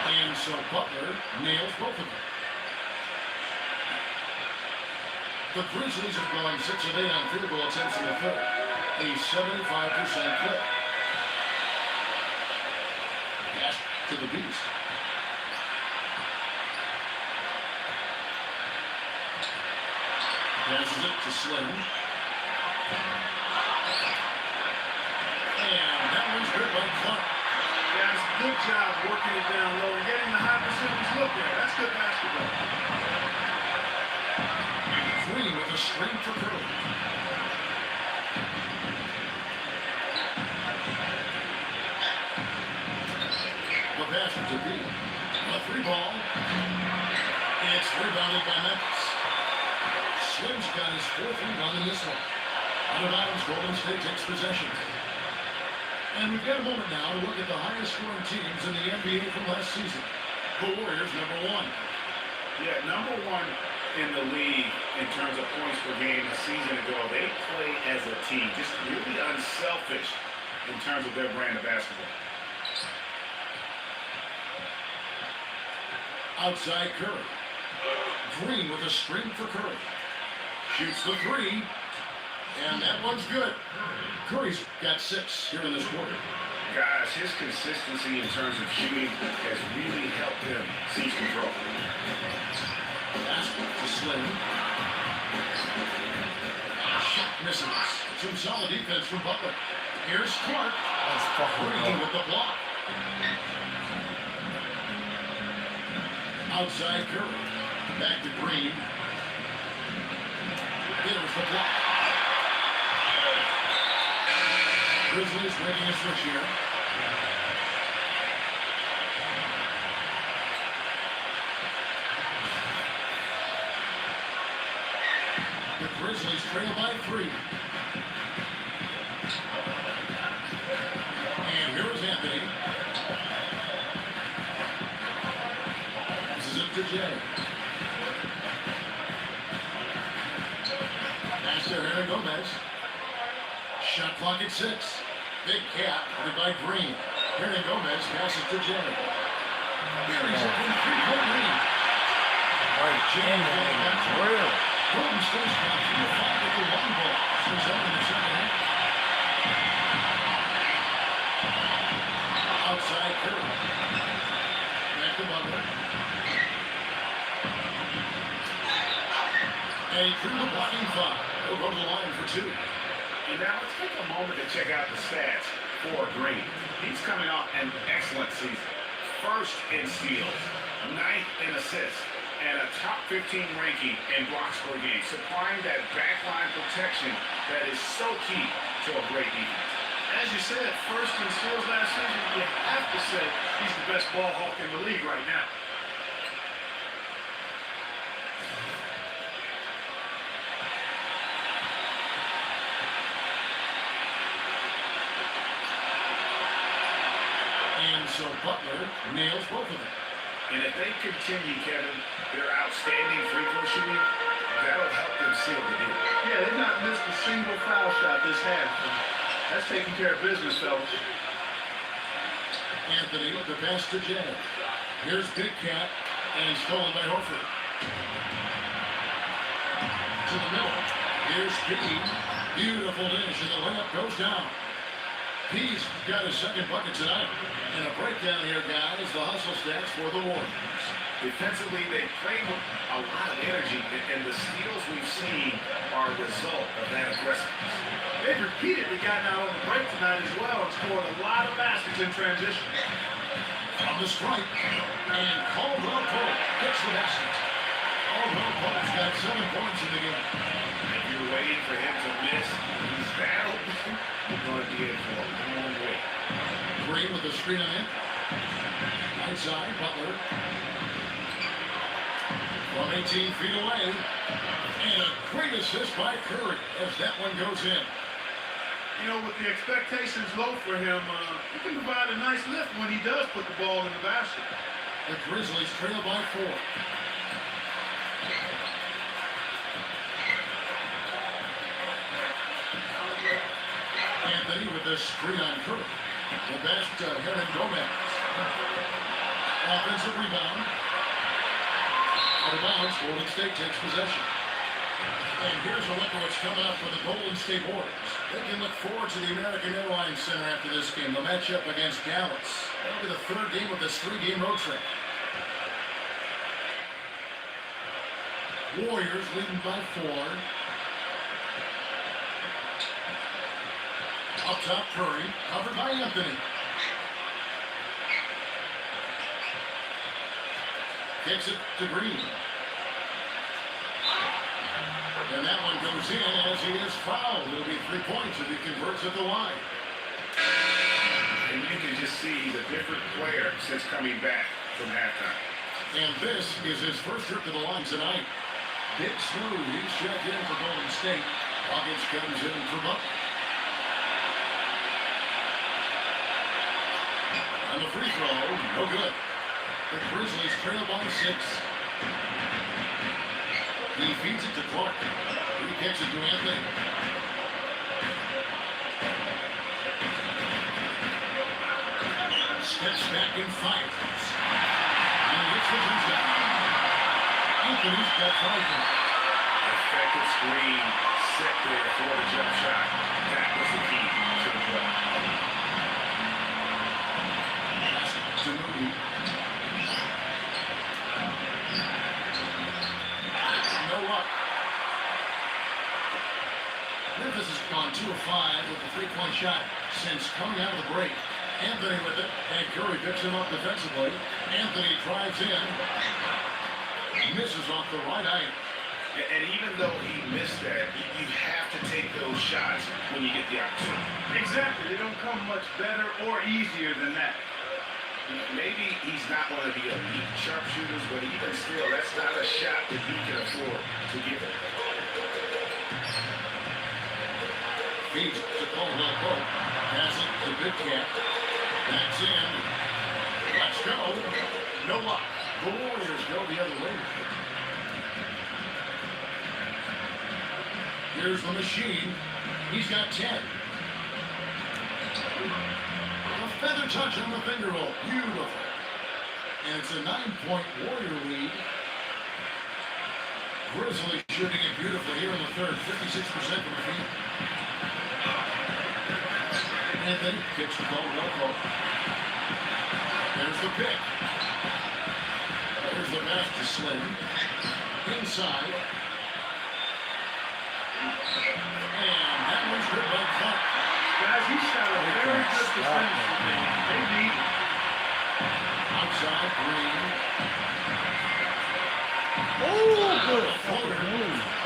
And so Butler nails both of them. The Grizzlies have gone 6 of 8 on field goal attempts in the third. A 75% clip. Pass to the Beast. Passes it to Slim. And that one's good by Clark. Guys, good job working it down low and getting the high percentage look there. That's good basketball. Green with a screen for Curry. The pass to B. A 3 ball. It's rebounded by Memphis. Slim's got his 4th rebound in this one. Out of bounds, Golden State takes possession. And we've got a moment now to look at the highest scoring teams in the NBA from last season. The Warriors, number 1. Yeah, number 1 in the league in terms of points per game a season ago. They play as a team, just really unselfish in terms of their brand of basketball. Outside Curry. Green with a screen for Curry. Shoots the 3. And that one's good. Curry's got 6 here in this quarter. Guys, his consistency in terms of shooting has really helped him seize control. Pass to Slim. Shot misses. Some solid defense from Butler. Here's Clark. That's fucking Green good. with the block. Outside Curry. Back to Green. There's the block. Grizzlies making a switch here. The Grizzlies trail by 3. And here is Anthony. This is it to Jay. Pass to Hernan Gomez. Shot clock at 6. Big cap covered by Green. Hernan Gomez passes to Jay. Gary's up in 3-point lead. Right, Jim, it's real. Golden State's got 3 of 5 with the long ball. Since out in the second half. Outside Curry. Back to Butler. And he threw the blocking foul. He'll go to the line for 2. And now let's take a moment to check out the stats for Green. He's coming off an excellent season. 1st in steals, 9th in assists, and a top 15 ranking in blocks per game, supplying that backline protection that is so key to a great defense. As you said, 1st in steals last season, you have to say he's the best ball hawk in the league right now. So Butler nails both of them. And if they continue, Kevin, their outstanding free throw shooting, that'll help them seal the deal. Yeah, they've not missed a single foul shot this half. That's taking care of business, fellas. Anthony, the pass to Jay. Here's Big Cat, and stolen by Horford. To the middle. Here's Pete. Beautiful dish, and the layup goes down. He's got his 2nd bucket tonight. And a breakdown here, guys, the hustle stats for the Warriors. Defensively, they play with a lot of energy, and the steals we've seen are a result of that aggressiveness. They've repeatedly gotten out on the break tonight as well and scored a lot of baskets in transition. From the strike, and Caldwell Pope gets the basket. Caldwell Pope's got 7 points in the game. If you're waiting for him to miss, he's that open. You're going to be in for a long wait. Green with the screen on it. Right side, Butler. From 18 feet away. And a great assist by Curry as that one goes in. You know, with the expectations low for him, he can provide a nice lift when he does put the ball in the basket. The Grizzlies trail by 4. Anthony with the screen on Curry. The best, Heron Gomez. Offensive rebound. Out of bounds, Golden State takes possession. And here's a look at what's coming up for the Golden State Warriors. They can look forward to the American Airlines Center after this game. The matchup against Dallas. That'll be the 3rd game of this 3-game road trip. Warriors leading by 4. Up top, Curry, covered by Anthony. Kicks it to Green. And that one goes in as he is fouled. It'll be 3 points if he converts at the line. And you can just see he's a different player since coming back from halftime. And this is his first trip to the line tonight. Big Smooth, he's checked in for Golden State. Hawkins comes in from up. And the free throw, no good. The Grizzlies trail by 6. He feeds it to Clark. He kicks it to Anthony. Steps back and fires. And he gets the rebound. Anthony's got 5. Effective screen set there for the jump shot. That was the key to the play. To Moody. No luck. Memphis has gone 2 of 5 with a 3-point shot since coming out of the break. Anthony with it, and Curry picks him up defensively. Anthony drives in. Misses off the right eye. And even though he missed that, you have to take those shots when you get the opportunity. Exactly. They don't come much better or easier than that. Maybe he's not one of the elite sharpshooters, but even still, that's not a shot that he can afford to give it. Feeds to Caldwell Pope. Pass it to Big Cat. Backs in. Let's go. No luck. The Warriors go the other way. Here's the machine. He's got 10. A feather touch on the finger roll. Beautiful. And it's a 9-point Warrior lead. Grizzlies shooting it beautifully here in the 3rd. 56% from the field. Anthony kicks the ball well. There's the pick. There's the pass to Slim. Inside. And that one's good by Clark. Guys, he shot a very good percentage from there. They need it. Outside, Green. Oh, good. Floater.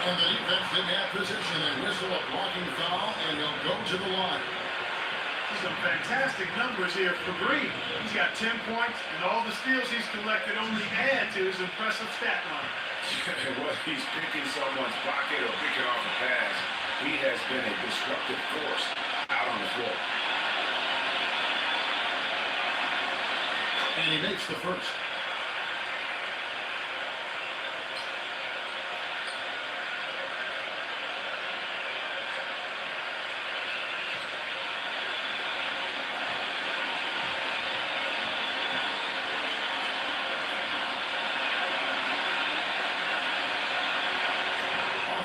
And the defense didn't have position. They whistle a blocking foul, and they'll go to the line. Some fantastic numbers here for Green. He's got 10 points, and all the steals he's collected only add to his impressive stat line. Whether he's picking someone's pocket or picking off a pass, he has been a disruptive force out on the floor. And he makes the first.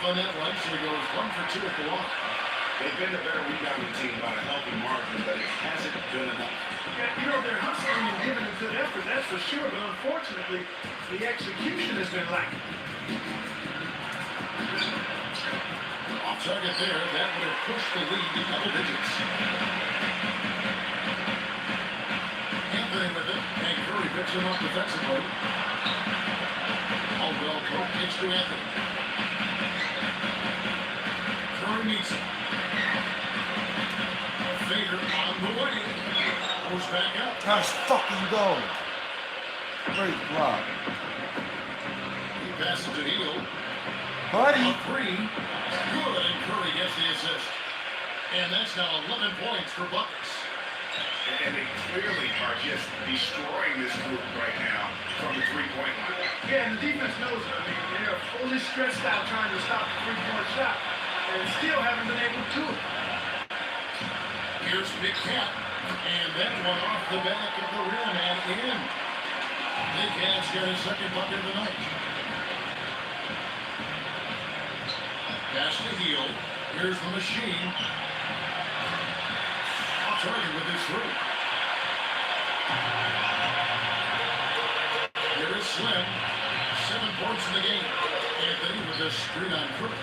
On that run, so he goes 1 for 2 at the line. They've been the better rebounding team by a healthy margin, but it hasn't been enough. Yeah, you know, they're hustling and giving a good effort, that's for sure, but unfortunately, the execution has been lacking. Off target there, that would have pushed the lead to double digits. Anthony with it, and Curry picks him up defensively. Caldwell Pope kicks to Anthony. Curry meets him. Fader on the way. Goes back up. Let's fucking go. Great block. He passes to Hill. Buddy. A three. Good, and Curry gets the assist. And that's now 11 points for Buckets. And they clearly are just destroying this group right now from the three-point line. Yeah, and the defense knows it. I mean, they're fully stressed out trying to stop the three-point shot, and still haven't been able to do it. Here's Big Cat, and that one off the back of the rim and in. Big Cat's got his second bucket of the night. Pass to Hill. Here's the machine. Off target with his three. Here is Slim. 7 points in the game. Anthony with a screen on Curry.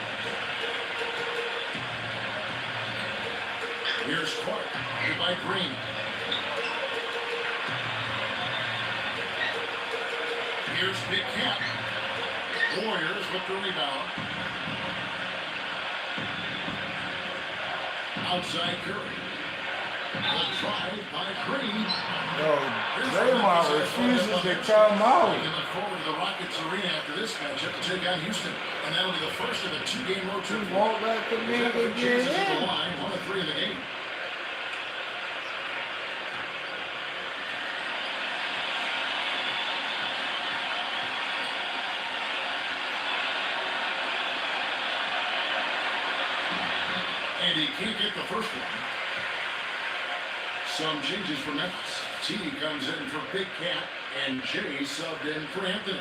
Here's Clark. Here by Green. Here's Big Cat. Warriors with the rebound. Outside Curry. The drive by Green. Yo, Draymond refuses to come out. They look forward to the Rockets arena after this matchup to take on Houston. And that'll be the first of a 2-game road trip. He won't let the nigga get Chances at the in. line, 1 of 3 in the game. And he can't get the first one. Some changes for Memphis. T comes in for Big Cat, and Jay subbed in for Anthony.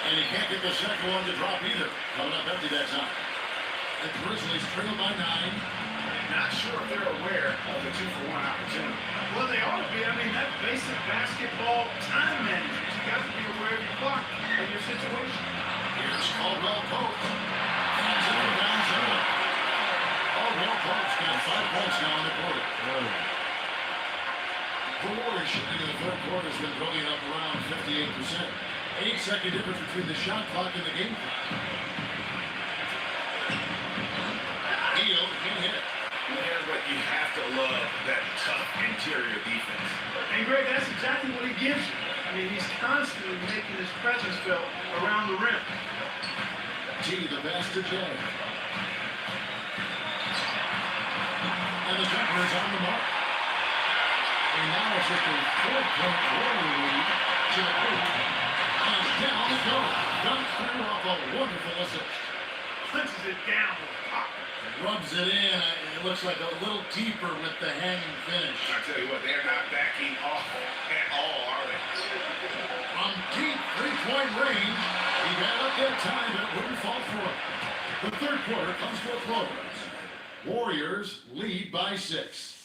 And he can't get the second one to drop either. Coming up empty that time. The Grizzlies trail by 9. Not sure if they're aware of the 2-for-1 opportunity. Well, they ought to be. I mean, that basic basketball time management. You got to be aware of your clock and your situation. Here's Caldwell Pope. Hands it down zero. Caldwell Pope's got 5 points now in the quarter. The Warriors shooting in the third quarter has been going up around 58%. 8-second difference between the shot clock and the game clock. Hill can hit it. Yeah, but you have to love that tough interior defense. And Greg, that's exactly what he gives you. I mean, he's constantly making his presence felt around the rim. T, the pass to Jay. And the jumper is on the mark. And now it's just a 4-point Warrior lead to the group. And down it goes. Dunk through off a wonderful assist. Punches it down with pop. Rubs it in. It looks like a little deeper with the hanging finish. I tell you what, they're not backing off at all, are they? From deep 3-point range, he got up that time, but it wouldn't fall for him. The third quarter comes to a close. Warriors lead by 6.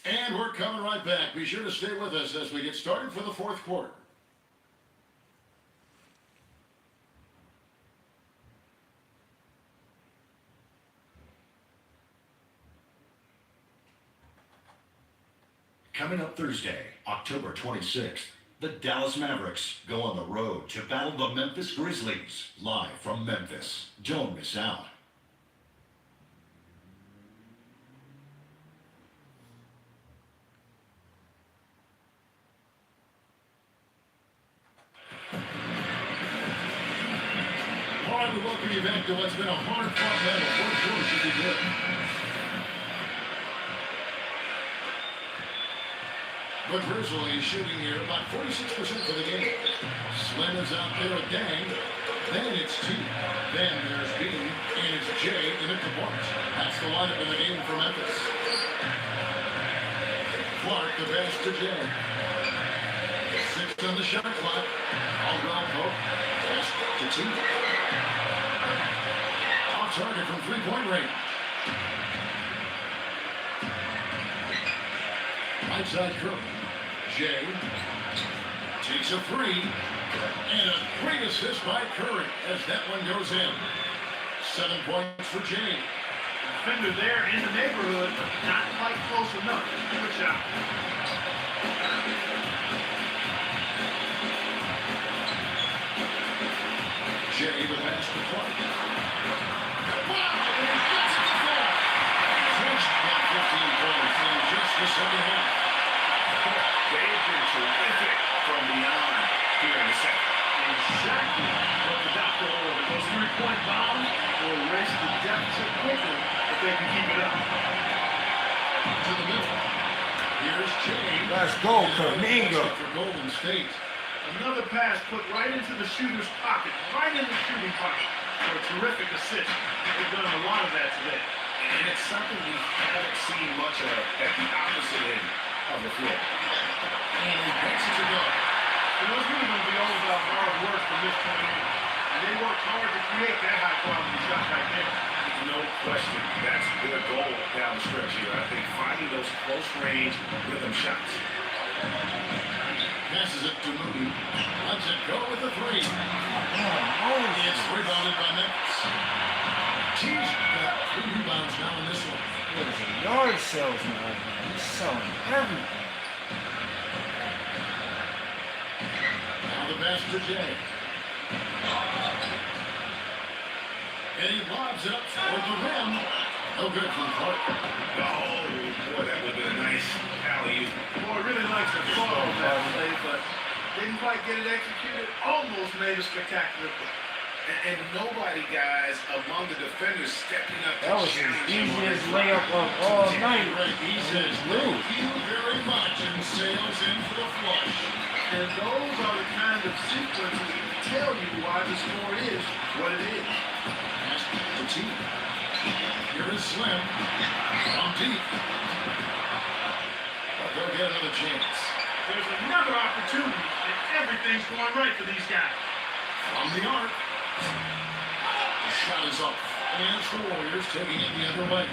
And we're coming right back. Be sure to stay with us as we get started for the fourth quarter. Coming up Thursday, October 26th, the Dallas Mavericks go on the road to battle the Memphis Grizzlies, live from Memphis. Don't miss out. All right, we welcome you back to what's been a hard-fought battle. Fourth quarter should be good. The Grizzlies shooting here about 46% for the game. Slim is out there with Dang. Then it's T. Then there's B. And it's J in the points. That's the lineup in the game for Memphis. Clark, the pass to J. 6 on the shot clock. Caldwell Pope. Pass to T. Off target from 3-point range. Right side Curry. Jay Takes a three. And a great assist by Curry as that one goes in. 7 points for Jay. Defender there in the neighborhood, but not quite close enough. Good shot. Jay, the pass to Clark. Wow, and he gets it to fall. First got 15 points in just the second half. They've been terrific from beyond here in the second. Exactly what the doctor ordered. Those three-point bombs will erase the deficit quickly if they can keep it up. To the middle. Here's Jay. Let's go, Kuminga. For Golden State. Another pass put right into the shooter's pocket, right in the shooting pocket. For a terrific assist. They've done a lot of that today. And it's something we haven't seen much of at the opposite end of the floor. And he gets it to go. It was really going to be all about hard work from this point on. And they worked hard to create that high-quality shot right there. No question. That's their goal down the stretch here. I think finding those close-range rhythm shots. Passes it to Moody. Lets it go with the three. It's rebounded by Memphis. He's got 3 rebounds now in this one. He's a yard salesman right now. He's selling everything. Now the pass to Jay. And he lobs it up toward the rim. No good from Clark. Oh, boy, that would have been a nice alley-oop. Boy, really likes to fall on that play, but didn't quite get it executed. Almost made a spectacular play. And nobody, guys, among the defenders stepping up. That was his easiest layup of all night. He says, thank you very much, and sails in for the flush. And those are the kind of sequences that tell you why the score is what it is. Pass to T. Here is Slim. From deep. But they'll get another chance. There's another opportunity, and everything's going right for these guys. From the arc. The shot is up. And it's the Warriors taking it the other way.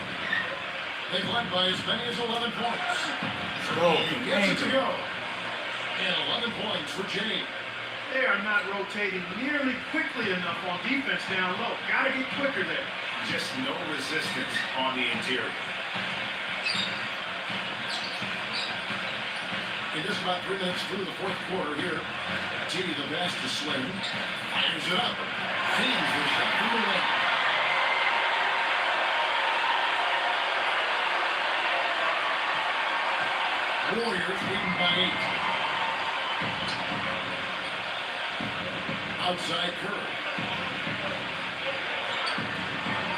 They've led by as many as 11 points. Go, He gets it to go. And 11 points for Jay. They are not rotating nearly quickly enough on defense down low. Got to get quicker there. Just no resistance on the interior. In just about 3 minutes through the fourth quarter here, T, the best to Slim. Fires it up. Feeds the shot from the left. Warriors leading by 8. Outside Curry.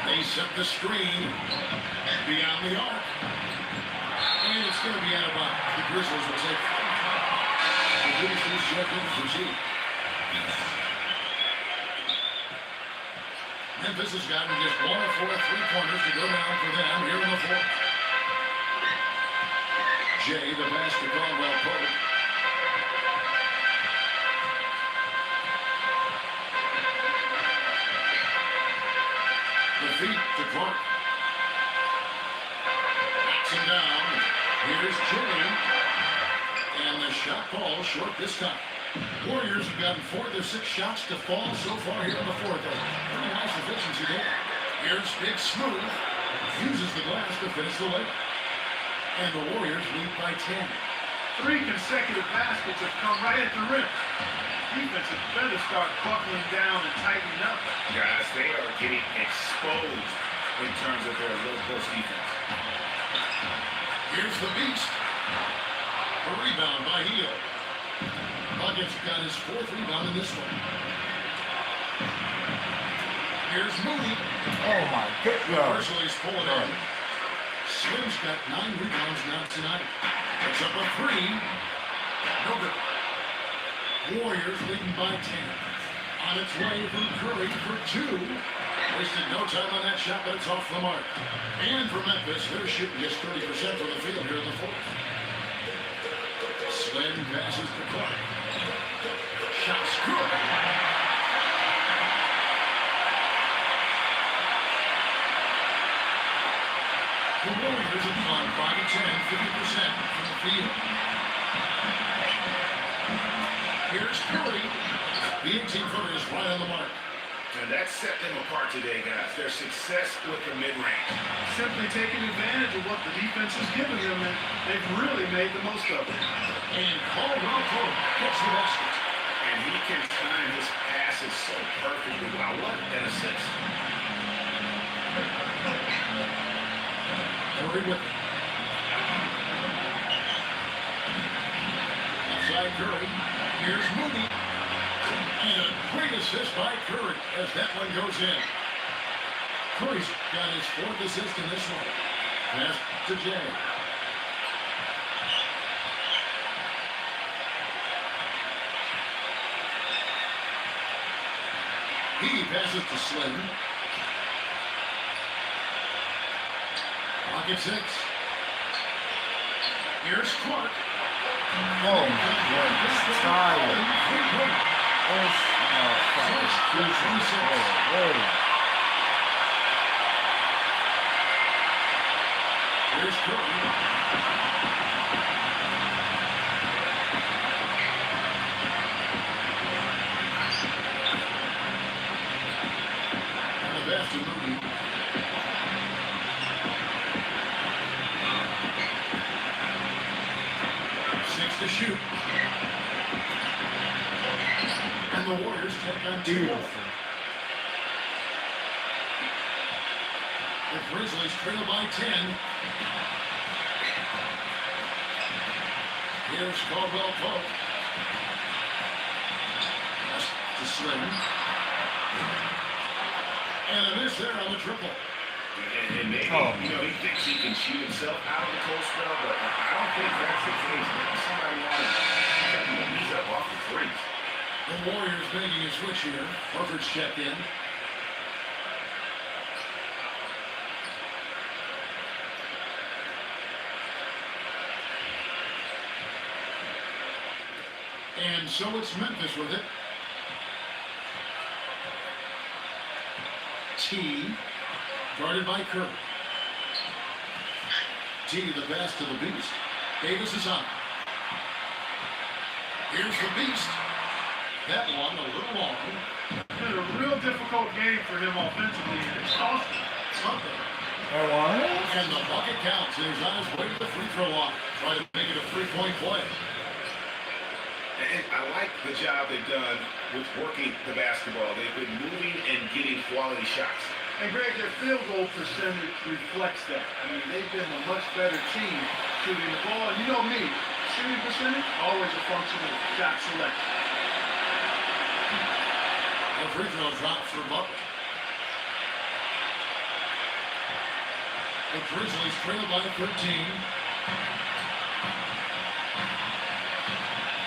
They set the screen beyond the arc. And it's going to be out of bounds. The Grizzlies will take the Grizzlies check in for Z. Memphis has gotten just 1 of 4 3-pointers to go down for them here in the fourth. Jay, the pass to Caldwell Pope. The feet to Clark. Backs him down. Here's Jay. And the shot falls short this time. Warriors have gotten 4 of their 6 shots to fall so far here in the fourth. Pretty nice efficiency there. Here's Big Smooth. Uses the glass to finish the layup. And the Warriors lead by 10. 3 consecutive baskets have come right at the rim. Defensive defenders start buckling down and tightening up. Guys, they are getting exposed in terms of their low post defense. Here's the Beast. A rebound by Heel. Buckets got his 4th rebound in this one. Here's Moody. Oh my goodness. Grizzlies pull it in. Slim's got 9 rebounds now tonight. Puts up a 3. No good. Warriors leading by 10. On its way from Curry for 2. Wasted no time on that shot, but it's off the mark. And for Memphis, they're shooting just 30% from the field here in the fourth. Slim passes to Clark. Shot's good. The Warriors have gone 5 of 10, 50% from the field. Here's Curry. The 18-footer is right on the mark. And that set them apart today, guys. Their success with the mid-range. Simply taking advantage of what the defense has given them, and they've really made the most of it. And Caldwell Pope gets the basket. And he can time his passes so perfectly. Wow, what an assist. Curry with it. Outside Curry. Here's Moody. And a great assist by Curry as that one goes in. Curry's got his 4th assist in this one. Pass to Jay. He passes to Slim. Pocket 6. Here's Clark. Oh my goodness. Tired. It's fucking crucial. Here's Curry. And the pass to Moody. Six to shoot. And the Warriors take on 2. Beautiful. The Grizzlies trail by 10. Here's Caldwell Pope. Pass to Slim. And a miss there on the triple. And maybe, he thinks he can shoot himself out of the cold spell, but I don't think that's the case. Maybe somebody wanted to ease up off the threes. The Warriors making a switch here. Horford's checked in. And so it's Memphis with it. T, guarded by Curry. T, the pass to the Beast. Davis is on. Here's the Beast. That one a little long. Been a real difficult game for him offensively, and it's costing Something. And the bucket counts. He's on his way to the free throw line. Try to make it a 3-point play. And I like the job they've done with working the basketball. They've been moving and getting quality shots. And Greg, their field goal percentage reflects that. I mean, they've been a much better team shooting the ball. And you know me, shooting percentage, always a function of shot selection. The free throw drops for Butler. The Grizzlies trail by 13.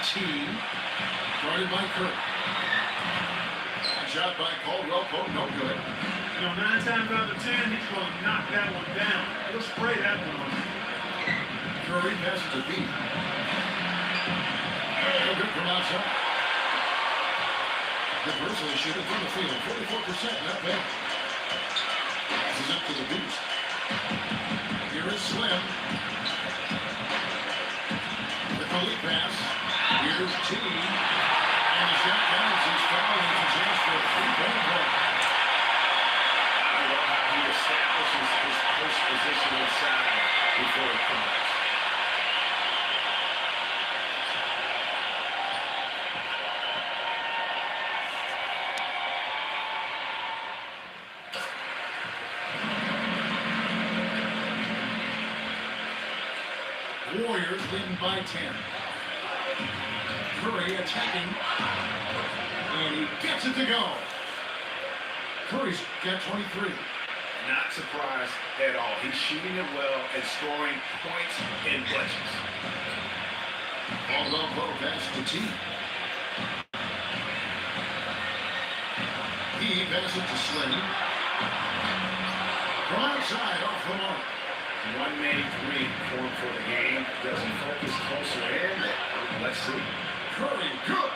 T, guarded by Kirk. Shot by Caldwell Pope, no good. You know, 9 times out of 10, he's going to knock that one down. He'll spray that one on you. Curry passes to B. No good from outside. The Grizzlies shooting from the field, 44%, not bad. Passes up to the Beast. Here is Slim. With the lead pass. Here's T. And the shot counts. He's fouled and he's asked for a 3-point play. I love how he establishes his first position inside before he comes. Warriors leading by 10. Curry attacking. And he gets it to go. Curry's got 23. Not surprised at all. He's shooting it well and scoring points in bunches. Caldwell Pope pass to T. He passes it to Slim. From outside off the mark. 183 form for the game. Does he focus closer in? Let's see. Curry, good.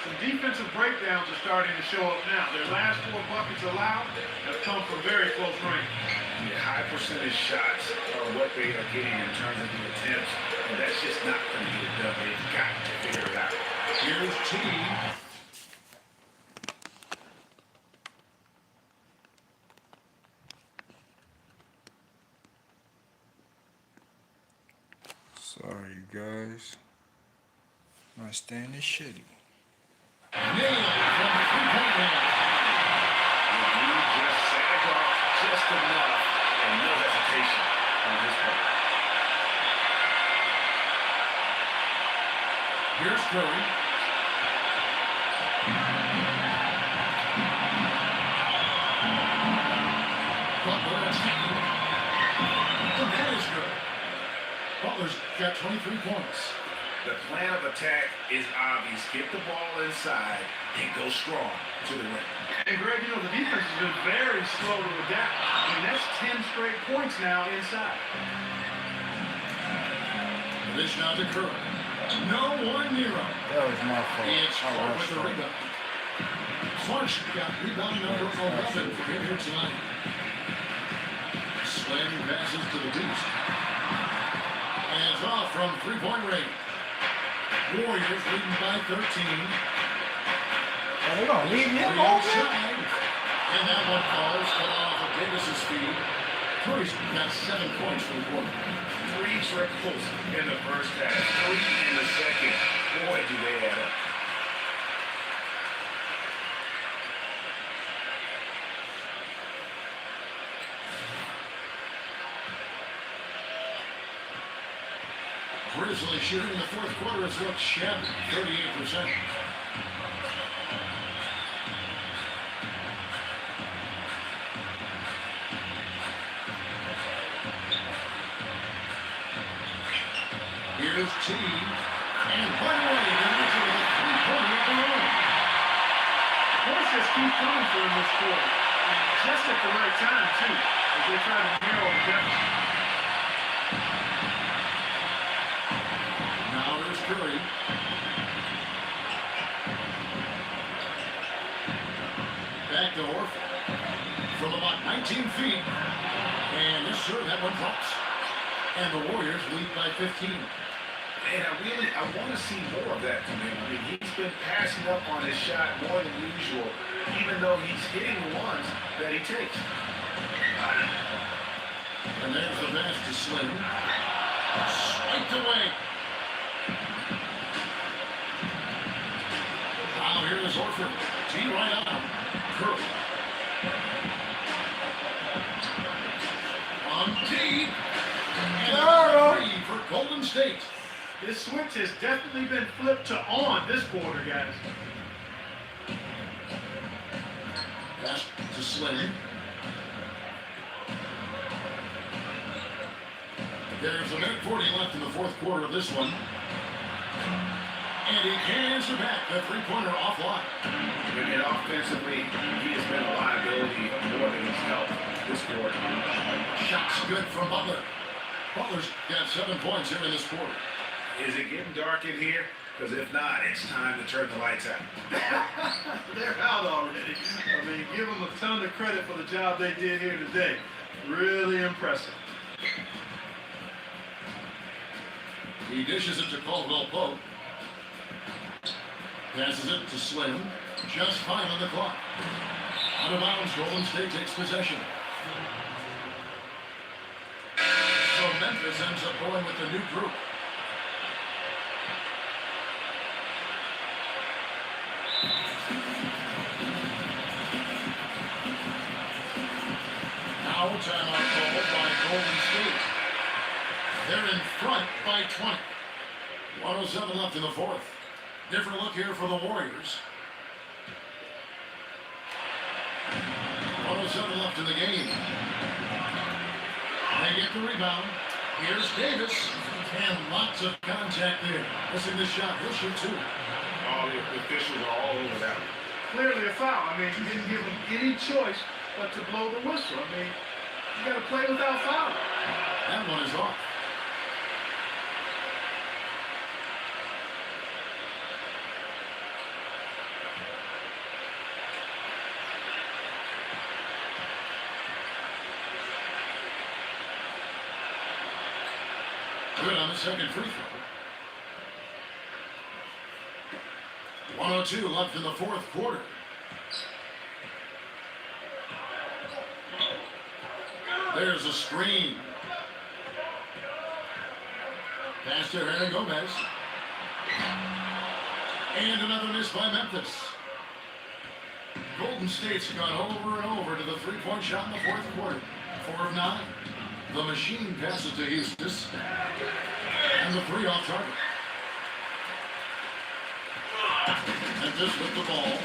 Some defensive breakdowns are starting to show up now. Their last 4 buckets allowed have come from very close range. The high percentage shots are what they are getting in terms of the attempts, and that's just not going to get it done. They've got to figure it out. Here's T. T. Sorry, you guys. My stand is shitty. Nailed from the three-point line. You just sag off just enough and no hesitation on his part. Here's Curry. Butler attacking. That is good. Butler's got 23 points. The plan of attack is obvious. Get the ball inside and go strong to the rim. And Greg, you know, the defense has been very slow to adapt. I mean, that's 10 straight points now inside. Dish now to Curry. No one near him. That was my fault. It's I Clark with rushed the him. rebound. Clark's got rebound number 11 for him here tonight. Slamming passes to the beast. And it's off from three-point range. Warriors leading by 13. Oh, they gonna leave him open? Outside. And that one falls, cut off of Davis's feed. Curry's got 7 points for the quarter. 3 triples in the first half, 3 in the second. Boy, do they add up. Grizzlies shooting in the fourth quarter has looked shabby, 38%. Here's T. And by the way, they're making a three-pointer of their own. Points just keep coming for him this quarter. And just at the right time, too, as they try to narrow the deficit. Now there's Curry. Back to Horford. From about 19 feet. And this serve, that one drops. And the Warriors lead by 15. Man, I want to see more of that from him. I mean, he's been passing up on his shot more than usual, even though he's hitting the ones that he takes. And there's the pass to Slim. Swiped away. Now here is Horford. T right on. Curry. On deep. And three for Golden State. This switch has definitely been flipped to on this quarter, guys. Pass to Slim. There's a minute 40 left in the fourth quarter of this one. And he can't answer back. The three-pointer offline. And offensively, he has been a liability more than he's helped this quarter. Shots good from Butler. Butler's got 7 points here in this quarter. Is it getting dark in here? Because if not, it's time to turn the lights out. They're out already. I mean, give them a ton of credit for the job they did here today. Really impressive. He dishes it to Caldwell Pope. Passes it to Slim. Just 5 on the clock. Out of bounds, Golden State takes possession. So Memphis ends up going with the new group. Now timeout called by Golden State. They're in front by 20. 107 left in the fourth. Different look here for the Warriors. 107 left in the game. They get the rebound. Here's Davis. And lots of contact there. Missing the shot. He'll shoot two. All the officials are all over that one. Clearly a foul. I mean, you didn't give them any choice but to blow the whistle. I mean, you got to play without foul. That one is off. Good on the second free throw. 1:02 left in the fourth quarter. There's a screen. Pass to Aaron Gomez. And another miss by Memphis. Golden State's gone over and over to the three-point shot in the fourth quarter. 4 of 9. The machine passes to Houston. And the three off target. Memphis with the ball.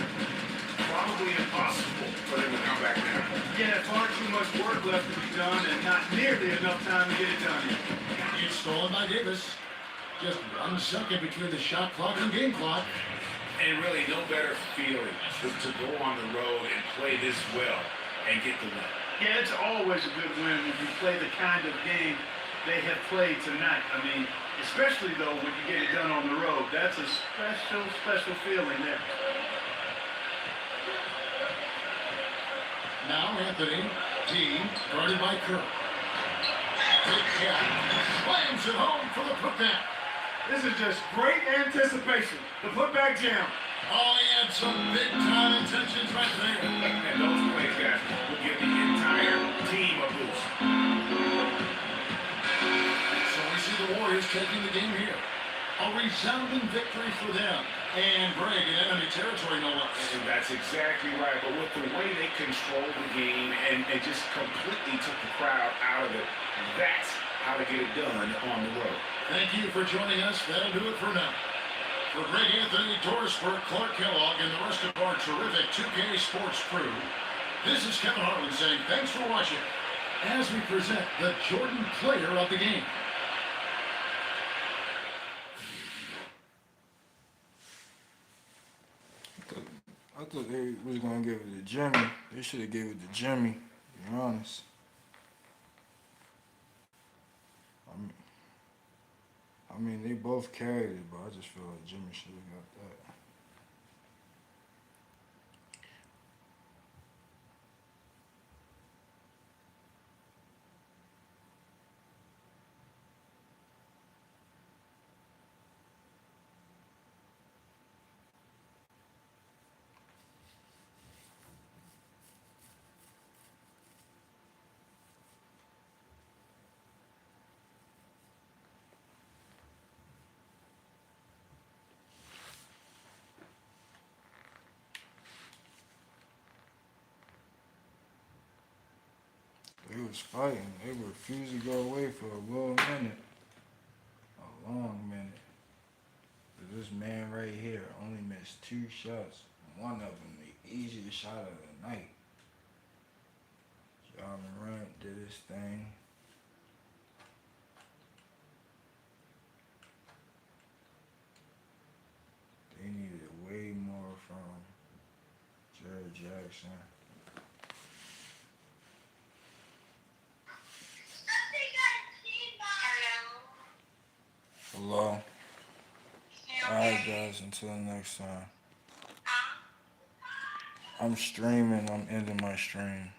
Probably impossible for them to come back now. Yeah, far too much work left to be done and not nearly enough time to get it done yet. It's stolen by Davis. Just 1 second between the shot clock and game clock. And really no better feeling to go on the road and play this well and get the win. Yeah, it's always a good win when you play the kind of game they have played tonight. I mean, especially though when you get it done on the road. That's a special, special feeling there. Now Anthony, team, guarded by Kirk. Big catch, slams it home for the putback. This is just great anticipation. The putback jam. Oh, he had some big-time intentions right there. And those plays, guys, will give the entire team a boost. So we see the Warriors taking the game here. A resounding victory for them. And Greg in enemy territory, no less. And that's exactly right. But with the way they controlled the game and just completely took the crowd out of it, that's how to get it done on the road. Thank you for joining us. That'll do it for now. For Greg Anthony, Doris Burke, Clark Kellogg, and the rest of our terrific 2K Sports crew, this is Kevin Harlan saying thanks for watching as we present the Jordan player of the game. I thought they was gonna give it to Jimmy. They should have gave it to Jimmy, to be honest. I mean, they both carried it, but I just feel like Jimmy should have got that. They was fighting. They refused to go away for a little minute. A long minute. But this man right here only missed 2 shots. One of them the easiest shot of the night. John Morant did his thing. They needed way more from Jared Jackson. Hello. Alright guys, until next time. I'm streaming, I'm ending my stream.